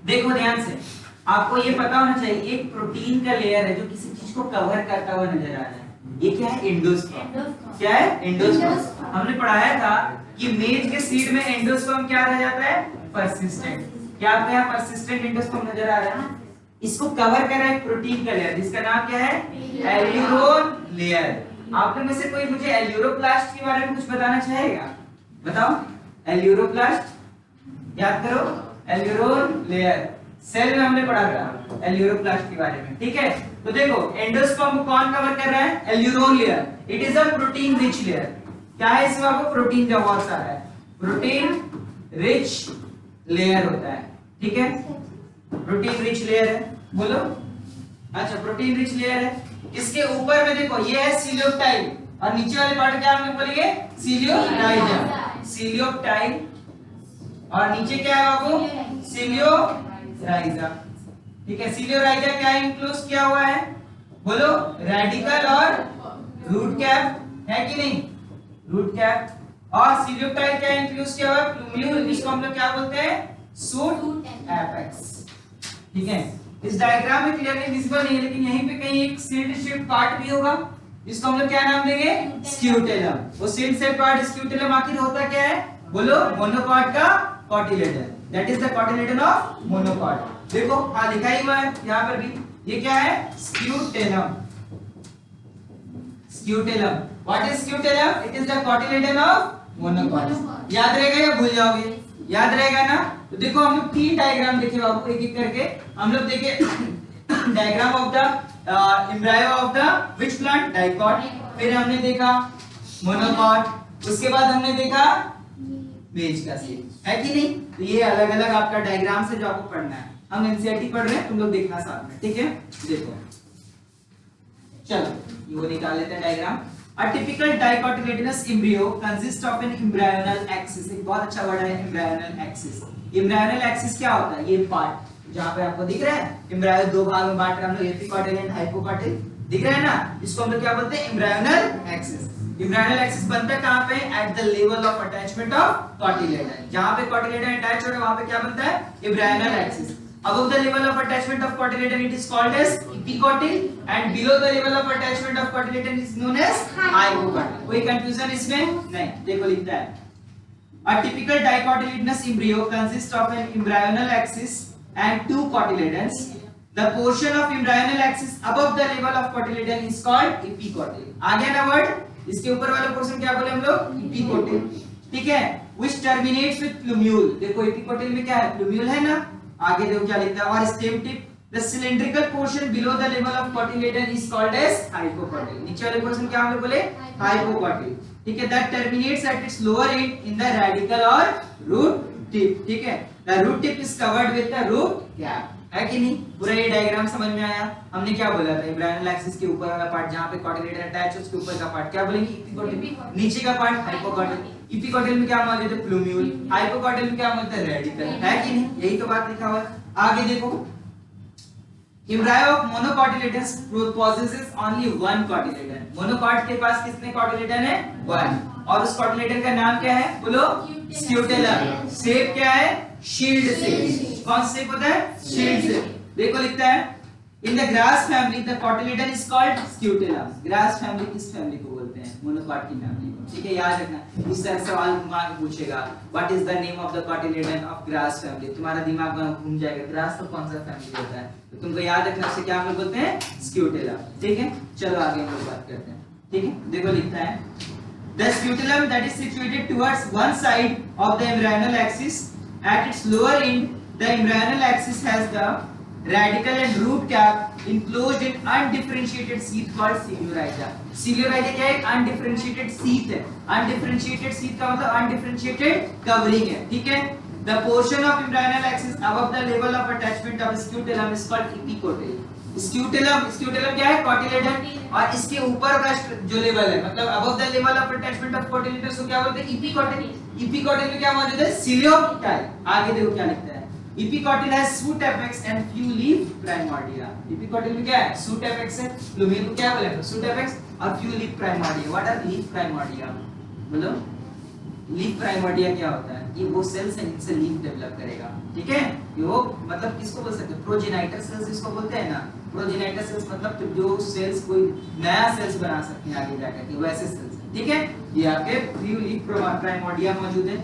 देखो ध्यान से, आपको ये पता होना चाहिए एक प्रोटीन का लेयर है जो किसी चीज को कवर करता हुआ नजर आ रहा है, ये क्या है? एंडोस्पर्म। क्या है? एंडोस्पर्म। हमने पढ़ाया था कि मेज के सीड में एंडोस्पर्म क्या रह जाता है? परसिस्टेंट। क्या आपको यहाँ परसिस्टेंट एंडोस्पर्म नजर आ रहा है? इसको कवर कर रहा है एक प्रोटीन का लेयर, जिसका नाम क्या है? Aleurone layer. आप लोग में से कोई मुझे एल्यूरोप्लास्ट के बारे में कुछ बताना चाहेगा? बताओ। एल्यूरोप्लास्ट याद करो, एल्यूरोन लेयर सेल में हमने पढ़ा था एल्यूरोप्लास्ट के बारे में, ठीक है। तो देखो एंडोस्पर्म को कौन कवर कर रहा है? Aleurone layer. It is a protein rich layer. क्या है इसमें? आपको प्रोटीन का बहुत सारा है, प्रोटीन रिच लेयर होता है, ठीक है। प्रोटीन रिच लेयर है, बोलो। अच्छा प्रोटीन रिच लेयर है, इसके ऊपर में देखो ये है सीलियोटाइल और नीचे वाले पार्ट क्या हम बोलेंगे? सीलियोराइजा। सीलियोटाइल और नीचे क्या है बाबू? सीलियोराइजा, ठीक है। सीलियोराइजा क्या इंक्लूड किया हुआ है? बोलो। रेडिकल और रूट कैप, है कि नहीं? Root cap. और सीलियोटाइल क्या इंक्लूड किया हुआ है? प्लूम्यूल, इसको हम लोग क्या बोलते हैं? शूट एपेक्स, ठीक है। इस डायग्राम में क्लियरली विजिबल नहीं है, लेकिन यहीं पे कहीं एक शील्ड शेप पार्ट भी होगा, इसको हम लोग क्या नाम देंगे? स्क्यूटेलम। वो शील्ड शेप पार्ट स्क्यूटेलम आखिर होता क्या है? बोलो। मोनोकॉट का cotyledon, that is the cotyledon of monocot. देखो हाँ लिखा ही हुआ है यहाँ पर भी, ये क्या है? Scutellum. Scutellum, what is scutellum? It is the cotyledon of monocot. याद रहेगा या भूल जाओगे? याद रहेगा ना? तो देखो हम लोग 3 डायग्राम देखे बाबू, एक एक करके हम लोग देखे। Diagram of the embryo of the which plant? Dicot. फिर हमने देखा मोनोकॉट, उसके बाद हमने देखा मेज का सेल, है कि नहीं? तो ये अलग अलग आपका डायग्राम से जो आपको पढ़ना है। हम एनसीईआरटी पढ़ रहे हैं, तुम लोग देखना साथ में, ठीक है? देखो चलो ये निकाल लेते हैं diagram. A typical dicotyledonous embryo consists of an embryonal axis। एक बहुत अच्छा वर्ड है embryonal axis। embryonal axis क्या होता है? ये पार्ट जहां पे आपको दिख रहा है, एम्ब्रायो 2 भाग में बांट रहे हैं हम लोग, एपिकॉटिल एंड हाइपोकॉटिल, दिख रहा है ना? इसको हम लोग क्या बोलते हैं? एम्ब्रायोनल एक्सिस। एम्ब्रायोनल एक्सिस बनता है कहां पे? At the level of attachment of cotyledon. जहां पे कॉटिलेडन अटैच हो रहा है वहां पे क्या बनता है? एम्ब्रायोनल axis. Above the level of attachment of cotyledon it is called as epicotyl, and below the level of attachment of cotyledon is known as hypocotyl। कोई कंफ्यूजन इसमें नहीं? देखो लिखता है a typical dicotyledonous embryo consists of an embryonal axis and 2 cotyledons। The portion of embryonal axis above the level of cotyledon is called epicotyl। आ गया ना वर्ड? इसके ऊपर वाला पोर्शन क्या बोले हम लोग? epicotyl, ठीक है? Which terminates with plumule। देखो epicotyl में क्या है? plumule है ना? आगे देखो क्या लिखता है? और stem tip, the cylindrical portion below the level of cotyledon is called as hypocotyl। नीचे वाले पोर्शन क्या हम लोग बोले? hypocotyl, ठीक है? that terminates at its lower end in the radical or root tip, ठीक है? the root tip is covered with the root cap, है कि नहीं? पूरा ये डायग्राम समझ में आया? हमने क्या बोला था? एम्ब्रायोनल एक्सिस के ऊपर वाला पार्ट जहां पे कॉटिलेडन अटैच है उसके ऊपर का पार्ट क्या बोलेंगे? एपिकोटिल। नीचे का पार्ट हाइपोकॉटिल। एपिकोटिल में क्या मौजूद है? प्लूम्यूल। हाइपोकॉटिल में क्या मौजूद है? रेडिकल, है कि नहीं? यही तो बात लिखा हुआ है। आगे देखो, embryo of monocotyledons possesses only one cotyledon। Monocot के पास कितने कॉटिलेडन है? 1। और उस कॉटिलेडन का नाम क्या है? बोलो। स्क्यूटेलम। शेप क्या है? Shield shape. कौन सा शेप होता है? Shield shape. देखो लिखता है in the grass family the cotyledon is called scutellum। grass family किस फैमिली को बोलते हैं? मोनोकॉट की फैमिली को, ठीक है? याद रखना, इस तरह सवाल घुमा के पूछेगा what is the name of the cotyledon of grass family। तुम्हारा दिमाग घूम जाएगा, grass तो कौन सा फैमिली होता है? तो तुमको याद रखना उसे क्या हम लोग बोलते हैं? scutellum, ठीक है? चलो आगे हम लोग बात करते हैं, ठीक है? देखो लिखता है the scutellum that is situated towards one side of the embryonal axis at its lower end the embryonal axis has the radical and root cap enclosed in undifferentiated sheath called coelurhiza। coelurhiza क्या है? undifferentiated sheath है। undifferentiated sheath का मतलब undifferentiated covering है, ठीक है? the portion of embryonal axis above the level of attachment of scutellum is called epicotyl। Scutellum क्या है? कॉटिलेडन। और इसके ऊपर का जो लेवल है मतलब above the level of attachment of cotyledon उसको क्या बोलते हैं? epicotyl। epicotyl में क्या मौजूद है? coelurhiza। आगे देखो क्या लिखता है? epicotyl has shoot apex and few leaf primordia। epicotyl में क्या है? shoot apex है। प्लूम्यूल को क्या बोले? shoot apex और few leaf primordia। what are leaf primordia? बोलो। लीफ प्राइमोर्डिया क्या होता है? ये वो सेल्स हैं जिनसे लीफ डेवलप करेगा, ठीक है? ये वो मतलब किसको बोल सकते हैं? प्रोजेनाइटर सेल्स इसको बोलते हैं ना। प्रोजेनाइटर सेल्स मतलब तो जो सेल्स कोई नया सेल्स बना सकते हैं आगे जाकर के, वैसे सेल्स, ठीक है? ये आपके फ्यू लीफ प्राइमोर्डिया मौजूद है।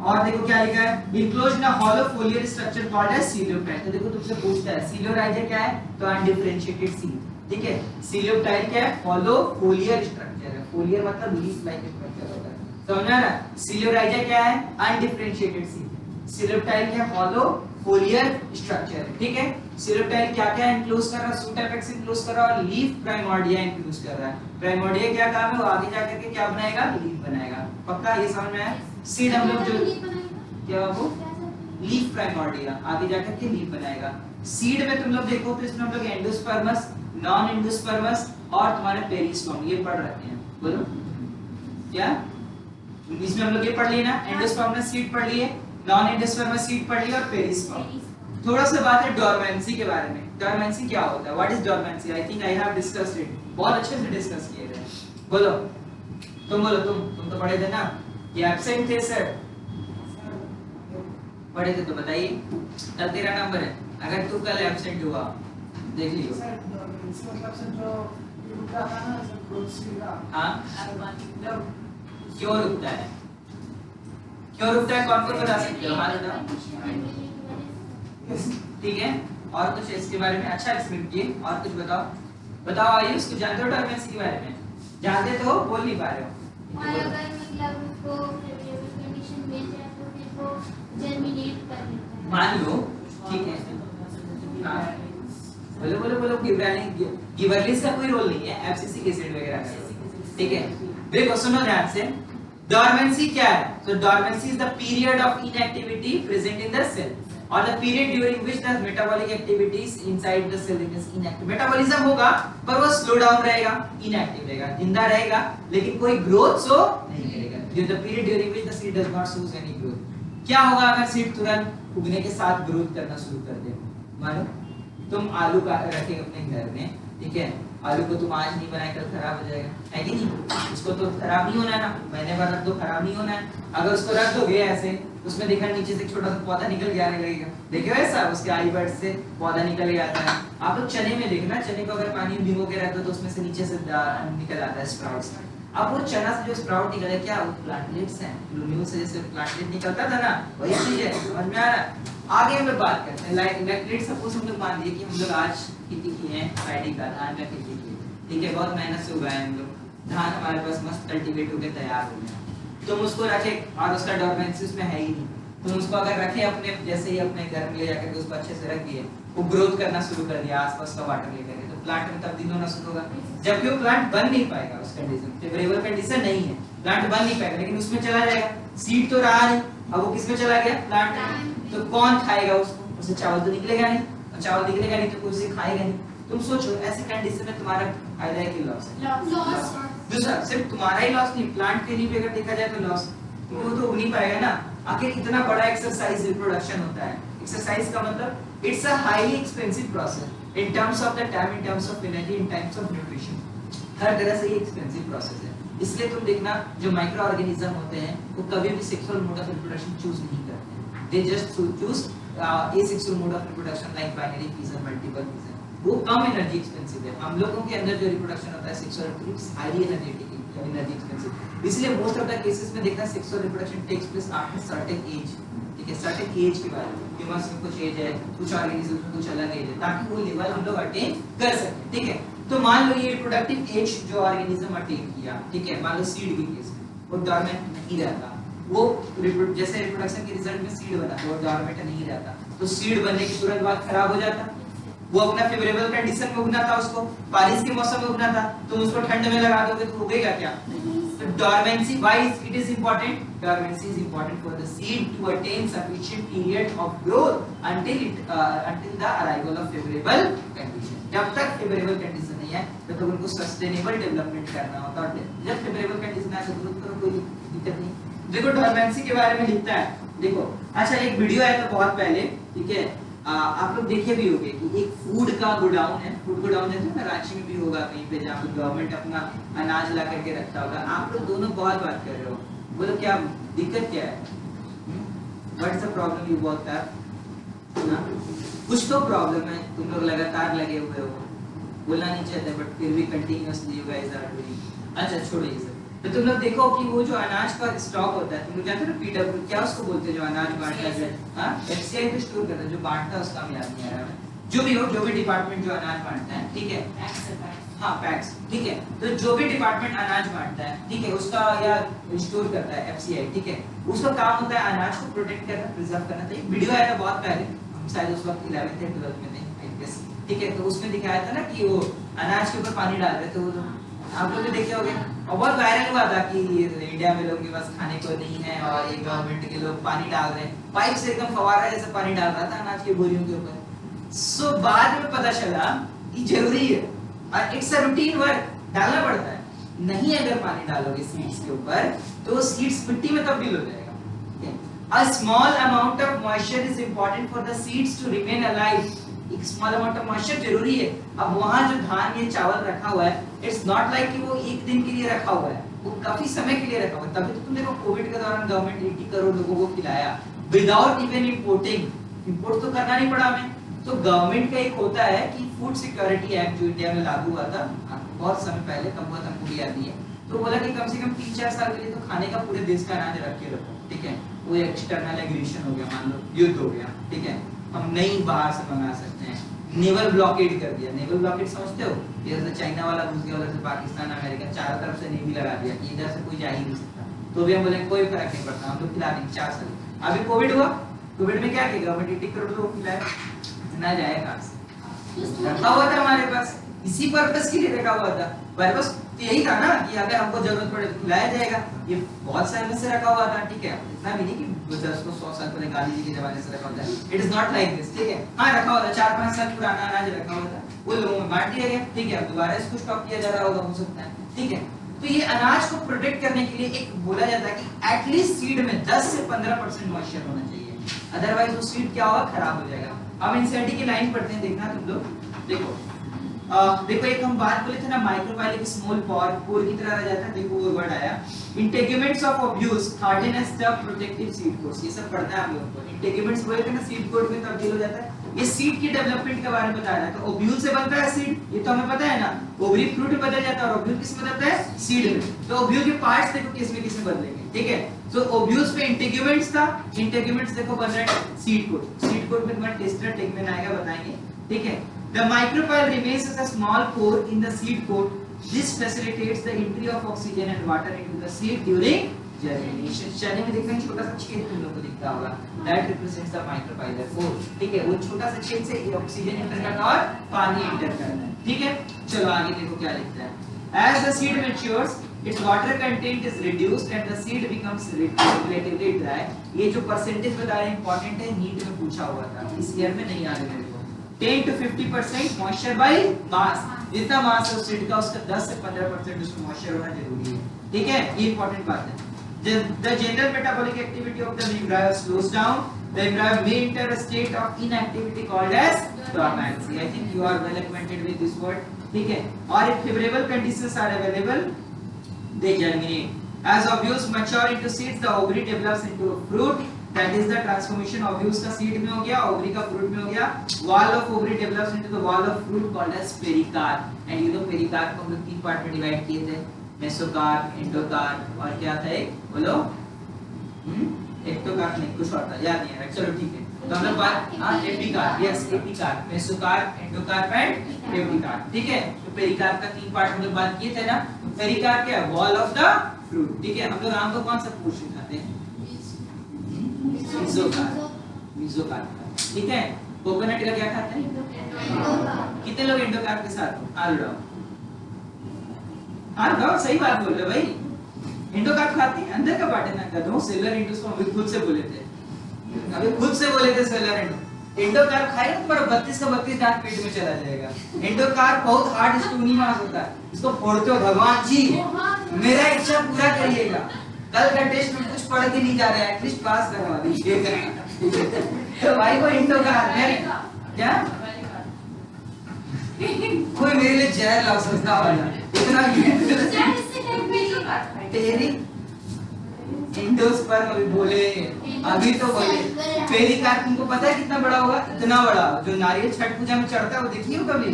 और देखो क्या लिखा है? enclosed in a hollow foliar structure called as coelurhiza। तो देखो तुमसे पूछता है coelurhiza क्या है? तो undifferentiated sheath, ठीक है? coelurhiza क्या है? hollow foliar structure है। foliar मतलब leaf like structure होता है, समझा ना? coelurhiza क्या है? undifferentiated sheath। coelurhiza क्या है? hollow foliar structure, ठीक है? coelurhiza क्या क्या enclose कर रहा है? shoot apex enclose कर रहा है और leaf primordia enclose कर रहा है। primordia क्या काम है? वो आगे जाकर के क्या बनाएगा? leaf बनाएगा। पक्का ये समझ में आया? सीड हम लोग जो क्या वो लीफ प्राइमोर्डिया आगे जाकर के लीफ बनाएगा। सीड में तुम लोग देखो तो इसमें हम लोग एंडोस्पर्मस, नॉन एंडोस्पर्मस और तुम्हारे पेरिस्पर्म ये पढ़ रखे हैं। बोलो क्या? इसमें हम लोग ये पढ़ लिए ना? एंडोस्पर्मस सीड पढ़ लिए, नॉन एंडोस्पर्मस सीड पढ़ लिए और पेरिस्पर्म। थोड़ा सा बात है डोरमेंसी के बारे में। डोरमेंसी क्या होता है? What is dormancy? I think I have discussed it. बहुत अच्छे से डिस्कस किए थे। बोलो बोलो तुम तो पढ़े थे ना? ये एब्सेंट थे सर? पढ़े थे तो बताइए। कल तेरा नंबर है, अगर तू कल एब्सेंट हुआ देख लियो। मतलब से जो रुकता था ना सब ग्रोथ का। हाँ क्यों रुकता है? क्यों रुकता है? कौन कौन बता सकते हो? हाथ उठाओ, ठीक है? और कुछ इसके बारे में अच्छा एक्सप्लेन किए, और कुछ बताओ आयुष, कुछ जानते हो डॉर्मेंसी के बारे में? जानते तो हो, बोल नहीं पा रहे हो। और अगर मतलब वो फेवरेबल कंडीशन मिल जाए तो फिर वो जर्मिनेट कर लेता है। मान लो, ठीक है, हाँ, बोलो गिबरलिंस का कोई रोल नहीं है, एफसीसी एसिड वगैरह का, ठीक है। देखो सुनो ध्यान से, डॉर्मेंसी क्या है? तो dormancy is the period of inactivity present in the cell और the period during which the metabolic activities inside the cell is inactive. Metabolism होगा पर वो स्लो डाउन रहेगा, इनएक्टिव रहेगा, जिंदा रहेगा लेकिन कोई ग्रोथ शो नहीं करेगा। During the period during which the seed does not show any growth. क्या होगा अगर सीड तुरंत उगने के साथ ग्रोथ करना शुरू कर दे? मानो तुम आलू का रखे अपने घर में, ठीक है, आलू को तुम आज नहीं बनाए कल खराब हो जाएगा, है कि नहीं? उसको तो खराब नहीं होना है ना, महीने भर रख दो खराब नहीं होना है। अगर उसको रख दोगे ऐसे, उसमें देखा नीचे से छोटा सा पौधा निकल के आने लगेगा, देखे ऐसा उसके आई बर्ड से पौधा निकल के आता है। आप लोग चने में देखना, चने को अगर पानी में भिगो के रख दो तो उसमें से नीचे से निकल आता है स्प्राउट्स। अब वो चना से जो स्प्राउट निकले क्या वो प्लांटलेट्स हैं, ग्लूम्यूल से जैसे प्लांटलेट निकलता था ना, वही चीज है, समझ में आ रहा? आगे हम लोग बात करते हैं लेट सपोज हम लोग मान लिए कि हम लोग आज खेती की है पैडी का, धान का खेती की, ठीक है, बहुत मेहनत से उगाए हम लोग, धान हमारे पास मस्त कल्टीवेट होकर तैयार हो गया। तुम उसको रखे और उसका डॉर्मेंसी उसमें है ही नहीं, तुम उसको अगर रखे अपने जैसे ही अपने घर में ले जाकर के उसको अच्छे से रख दिए, वो ग्रोथ करना शुरू कर दिया आसपास का वाटर लेकर के, तो प्लांट में तब्दील होना शुरू होगा। जबकि वो प्लांट बन नहीं पाएगा उस कंडीशन, फेवरेबल कंडीशन नहीं है, प्लांट बन नहीं पाएगा, लेकिन उसमें चला जाएगा। सीड तो रहा नहीं, अब वो किसमें चला गया? प्लांट में। तो कौन खाएगा उसको? उसे चावल तो निकलेगा नहीं, और चावल निकलेगा नहीं तो कोई उसे खाएगा नहीं। तुम सोचो ऐसी कंडीशन में तुम्हारा फायदा है कि लॉस है? दूसरा सिर्फ तुम्हारा ही लॉस नहीं, प्लांट के लिए भी अगर देखा जाए तो लॉस, क्योंकि वो तो उग नहीं पाएगा ना। आखिर इतना बड़ा एक्सरसाइज रिप्रोडक्शन होता है, एक्सरसाइज का मतलब it's a highly expensive process in terms of the time, in terms of energy, in terms of nutrition, हर तरह से ये एक्सपेंसिव प्रोसेस है। इसलिए तुम देखना जो माइक्रो ऑर्गेनिज्म होते हैं वो कभी भी sexual mode of reproduction choose नहीं करते, they just choose asexual mode of reproduction like binary fission, multiple fission। वो कम एनर्जी एक्सपेंसिव है। हम लोगों के अंदर जो रिप्रोडक्शन होता है sexual, it's highly energetic, energy expensive. इसलिए मोस्ट ऑफ द केसेस में देखना sexual reproduction takes place after certain age, ठीक है, सर्टेन एज के बाद। ह्यूमंस में कुछ एज है, कुछ ऑर्गेनिज्म में कुछ अलग एज है, ताकि वो लेवल हम लोग अटेन कर सकें, ठीक है। तो मान लो ये रिप्रोडक्टिव एज जो ऑर्गेनिज्म अटेन किया, ठीक है, मान लो सीड के केस में वो डॉर्मेंट नहीं रहता, वो जैसे रिप्रोडक्शन के रिजल्ट में सीड बना तो वो डॉर्मेंट नहीं रहता, तो सीड बनने के तुरंत बाद खराब हो जाता। वो अपना फेवरेबल कंडीशन में उगना था, उसको बारिश के मौसम में उगना था, तुम उसको ठंड में लगा दोगे तो उगेगा क्या? तो dormancy, why it is important? Dormancy is important for the seed to attain sufficient period of growth until the arrival of favourable condition. जब तक फेवरेबल कंडीशन नहीं है तब तक उनको सस्टेनेबल डेवलपमेंट करना होता है। जब फेवरेबल कंडीशन आए तो ग्रोथ करो, कोई दिक्कत नहीं। देखो डॉर्मेंसी के बारे में लिखता है, देखो अच्छा एक वीडियो आया था बहुत पहले, ठीक है, आप लोग देखे भी होंगे कि एक फूड का गोडाउन है, फूड गोडाउन जैसे ना रांची में भी होगा कहीं पे जहाँ पे गवर्नमेंट अपना अनाज ला करके रखता होगा। आप लोग दोनों बहुत बात कर रहे हो, बोलो क्या दिक्कत क्या है? What is the problem you both have? कुछ तो प्रॉब्लम है, तुम लोग लगातार लगे हुए हो, बोलना नहीं चाहते बट फिर भी continuously you guys are doing. अच्छा छोड़िए सर, तो तुम लोग देखो कि वो जो अनाज का स्टॉक होता है, तुम लोग जानते हो पीडब्ल्यू क्या उसको बोलते हैं, जो अनाज बांटता है, हां एफसीआई पे स्टोर करता है, जो बांटता है उसका नाम याद नहीं आ रहा है, जो भी हो, जो भी डिपार्टमेंट जो अनाज बांटता है, ठीक है, हां पैक्स, ठीक है, तो जो भी डिपार्टमेंट अनाज बांटता है, ठीक है, उसका या स्टोर करता है एफसीआई, ठीक है, उसका काम होता है अनाज को प्रोटेक्ट करना, प्रिजर्व करना। तो एक वीडियो आया था बहुत पहले, हम शायद उस वक्त 11th या 12th में थे आई गेस, ठीक है, तो उसमें दिखाया था ना कि वो अनाज के ऊपर पानी डाल रहे थे, वो आप लोग ने देखे होंगे और बहुत वायरल हुआ था कि इंडिया में लोगों के पास खाने को नहीं है और ये गवर्नमेंट के लोग पानी डाल रहे हैं, पाइप से एकदम फवारा जैसे पानी डाल रहा था अनाज की बोरियों के ऊपर। सो बाद में पता चला ये जरूरी है और इट्स अ रूटीन वर्क, डालना पड़ता है, नहीं अगर पानी डालोगे सीड्स के ऊपर तो सीड्स मिट्टी में तब्दील हो जाएगा। A small amount of moisture is important for the seeds to remain alive। एक स्मॉल अमाउंट ऑफ मॉइस्चर जरूरी है। अब वहां जो धान ये चावल रखा हुआ है, इट्स नॉट लाइक कि वो एक दिन के लिए रखा हुआ है, वो काफी समय के लिए रखा हुआ है। तभी तो तुम देखो कोविड के दौरान गवर्नमेंट 80 करोड़ लोगों को खिलाया विदाउट इवन इंपोर्टिंग, इंपोर्ट तो करना नहीं पड़ा हमें। तो गवर्नमेंट का एक होता है कि फूड सिक्योरिटी एक्ट जो इंडिया में लागू हुआ था बहुत समय पहले, कब हुआ था हमको याद नहीं है, तो बोला कि कम से कम 3-4 साल के लिए तो खाने का पूरे देश का अनाज रख के रखो, ठीक है। वो एक्सटर्नल एग्रेशन हो गया, मान लो युद्ध हो गया, ठीक है, हम नहीं बाहर से मंगा सकते हैं, नेवल ब्लॉकेड कर दिया। नेवल ब्लॉकेड समझते हो? जैसे चाइना वाला घुस गया, उधर से पाकिस्तान अमेरिका चारों तरफ से नेवी लगा दिया कि इधर से कोई जा ही नहीं सकता, तो भी हम बोले कोई फर्क नहीं पड़ता, हम लोग खिला देंगे 4 साल। अभी कोविड हुआ, कोविड में क्या किया गवर्नमेंट, 80 करोड़ लोग खिलाए, इतना जाएगा रखा हुआ था हमारे पास, इसी पर्पस के लिए रखा हुआ था। पर्पस यही था ना कि अगर हमको जरूरत पड़े तो खिलाया जाएगा, ये बहुत समय से रखा हुआ था, ठीक है, इतना भी नहीं कि गुजरात को 100 साल पहले गांधी जी के जमाने से रखा हुआ था, it is not like this, ठीक है। हाँ रखा हुआ था, 4-5 साल पुराना अनाज रखा हुआ था, वो लोगों में बांट दिया गया, ठीक है, अब दोबारा इसको स्टॉक किया जा रहा होगा, हो सकता है, ठीक है। तो ये अनाज को प्रोटेक्ट करने के लिए एक बोला जाता है कि एटलीस्ट सीड में 10 से 15% मॉइस्चर होना चाहिए, अदरवाइज वो सीड क्या होगा, खराब हो जाएगा। हम एनसीईआरटी की लाइन पढ़ते हैं, देखना तुम लोग, देखो देखो एक हम बात बोले थे ना माइक्रोफाइलिक स्मॉल पोर की तरह रह जाता है, देखो वो वर्ड आया integuments of ovules hardness the protective seed coats, ये सब पढ़ना है आप लोगों को। इंटेगुमेंट्स बोले थे ना सीड कोड में तब्दील हो जाता है, ये सीड की डेवलपमेंट के बारे में बता रहा है। तो ओव्यूल से बनता है सीड, ये तो हमें पता है ना, ओवरी फ्रूट में बदल जाता है और ओव्यूल किस में बदलता है, सीड में। तो ओव्यूल के पार्ट्स देखो किस में बदलेंगे, ठीक है। सो ओव्यूल्स पे इंटेगुमेंट्स था, इंटेगुमेंट्स देखो बन रहा है सीड कोड, सीड कोड में तुम्हारा टेस्टर टेगमेन आएगा, बताएंगे, ठीक है। The micropyle remains as a small pore in the seed coat. This facilitates the entry of oxygen and water into the seed during germination. चने में देखते हैं छोटा सा छेद तुम लोगों को दिखता होगा, that represents the micropyle pore, ठीक है। वो छोटा सा छेद से ऑक्सीजन एंटर करता है और पानी एंटर करता है, ठीक है। चलो आगे देखो क्या लिखता है, as the seed matures its water content is reduced and the seed becomes relatively dry। ये जो परसेंटेज बता रहे हैं इंपॉर्टेंट है, नीट में पूछा हुआ था, इस ईयर में नहीं आ रहा है। 10 to 50% मॉइस्चर बाय मास, जितना मास है उस सीड का उसका 10 से 15% उसमें मॉइस्चर होना जरूरी है, ठीक है, ये इंपॉर्टेंट बात है। The general metabolic activity of the embryo slows down. The embryo may enter a state of inactivity called as dormancy. I think you are well acquainted with this word, ठीक है। और if favorable conditions are available, they germinate. As ovules mature into seeds, the ovary develops into a fruit. That is the transformation of ovules का seed में हो गया, ovary का fruit में हो गया। Wall of ovary develops into the wall of fruit called as pericarp. And you know pericarp को हम लोग 3 पार्ट में डिवाइड किए थे, मेसोकार्प, एंडोकार्प और क्या था एक, बोलो, एक्टोकार्प नहीं, कुछ और था, याद नहीं है, चलो ठीक है। तो हम लोग बात, हाँ epicarp, yes epicarp, mesocarp, endocarp and epicarp, ठीक है। तो पेरिकार्प का 3 पार्ट हम लोग बात किए थे ना। पेरिकार्प क्या है, वॉल ऑफ द फ्रूट, ठीक है। हम लोग आम को कौन सा फ्रूट सिखाते हैं, मेसोकार्प, ठीक है। कोकोनट का क्या खाते हैं, कितने लोग एंडोकार्प के साथ हो, हाथ उठाओ, हाथ उठाओ, सही बात बोल रहे भाई, एंडोकार्प खाते हैं, अंदर का पार्ट है ना, गधों सेलर एंडोस को अभी खुद से बोले थे सेलर एंडोकार्प खाएगा तो तुम्हारा 32 का 32 दांत पेट में चला जाएगा। एंडोकार्प बहुत हार्ड स्टोनी मांस होता है, इसको फोड़ते हो भगवान जी मेरा इच्छा पूरा करिएगा, कल का टेस्ट में कुछ पढ़ के नहीं जा रहा है, एटलीस्ट पास करवा दीजिएगा। तो भाई वो एंडोकार्प है क्या, कोई मेरे लिए जहर ला सकता वाला इतना तेरी एंडोस्पर्म अभी बोले, अभी तो बोले। पेरिकार्प तुमको पता है कितना बड़ा होगा, इतना बड़ा, जो नारियल छठ पूजा में चढ़ता है वो देखिए हो कभी,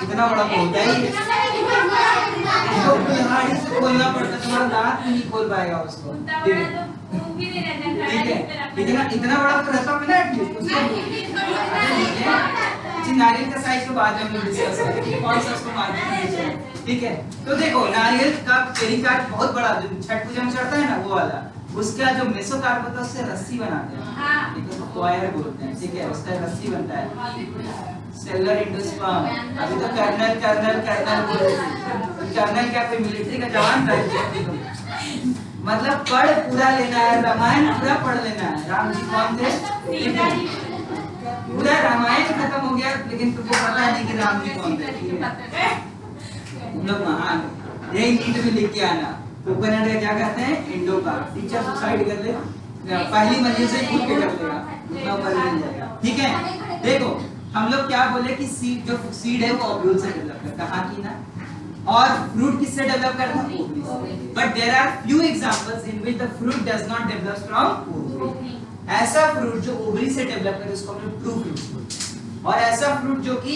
इतना बड़ा तो होता ही है, इसको कुल्हाड़ी से खोलना पड़ता, तुम्हारा दांत नहीं खोल पाएगा उसको, ठीक है। इतना बड़ा तो रहता है ना एटलीस्ट, नारियल का साइज को बाद में हम लोग डिस्कस करेंगे, कौन सा उसको मार्केट में, ठीक है। तो देखो नारियल का पेरिकार्प बहुत बड़ा, जो छठ पूजा में चढ़ता है ना वो वाला, उसका जो मेसोकार्प होता है उससे रस्सी बनाते हैं, ठीक है, तो कॉयर बोलते हैं, ठीक है, उसका रस्सी बनता है, सेलर एंडोस्पर्म। अभी तो कर्नल क्या कोई मिलिट्री का जवान था, मतलब पढ़ पूरा लेना है, रामायण पूरा पढ़ लेना है, राम जी कौन थे, पूरा रामायण खत्म हो गया, लेकिन तुमको पता नहीं कि राम जी कौन थे, तुम लोग महान, यही नीट में लिख के आना। कोकोनट का क्या कहते हैं, एंडोकार्प, टीचर सुसाइड कर ले, पहली मंजिल से कूद के कर लेगा, उतना ऊपर मिल जाएगा, ठीक है। देखो हम लोग क्या बोले कि सीड, जो सीड है वो ओव्यूल से डेवलप करता है, हाँ की ना, और फ्रूट किससे डेवलप करता है, ओवरी से। But there are few examples in which the fruit does not develop from ovary. ऐसा फ्रूट जो ओवरी से डेवलप करे उसको हम लोग ट्रू फ्रूट बोलते हैं, और ऐसा फ्रूट जो कि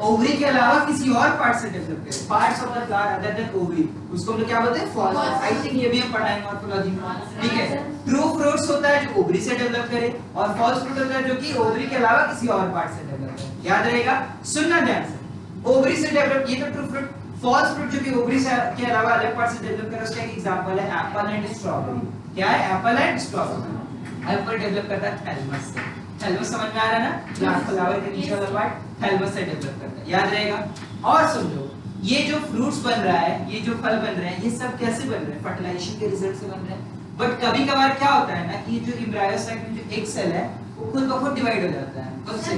ओवरी के अलावा किसी और पार्ट से डेवलप करे, parts of the flower other than ovary, उसको हम लोग क्या बोलते हैं फॉल्स। आई थिंक ये भी हम पढ़ाएंगे मॉर्फोलॉजी में, ठीक है। ट्रू फ्रूट्स होता है जो ओवरी से डेवलप करे, और फॉल्स फ्रूट होता है जो कि ओवरी के अलावा किसी और पार्ट से डेवलप करे। याद रहेगा, सुनना ध्यान से। ओवरी से डेवलप, ये तो ट्रू फ्रूट। फॉल्स फ्रूट जो कि ओवरी से के अलावा अलग पार्ट से डेवलप करे, उसका एक एग्जांपल है एप्पल एंड स्ट्रॉबेरी। क्या है? Apple and strawberry. Apple develop करता है थैलमस से। थैलमस समझ में आ रहा है ना, प्लांट फ्लावर के नीचे वाला पार्ट थैलमस से डेवलप करता है, याद रहेगा। और समझो, ये जो फ्रूट्स बन रहा है, ये जो फल बन रहे हैं, ये सब कैसे बन रहे हैं? फर्टिलाइजेशन के रिजल्ट से बन रहे हैं। बट कभी-कभार क्या होता है ना कि जो एम्ब्रायो साइट में जो एक सेल है वो खुद ब खुद डिवाइड हो जाता है, खुद से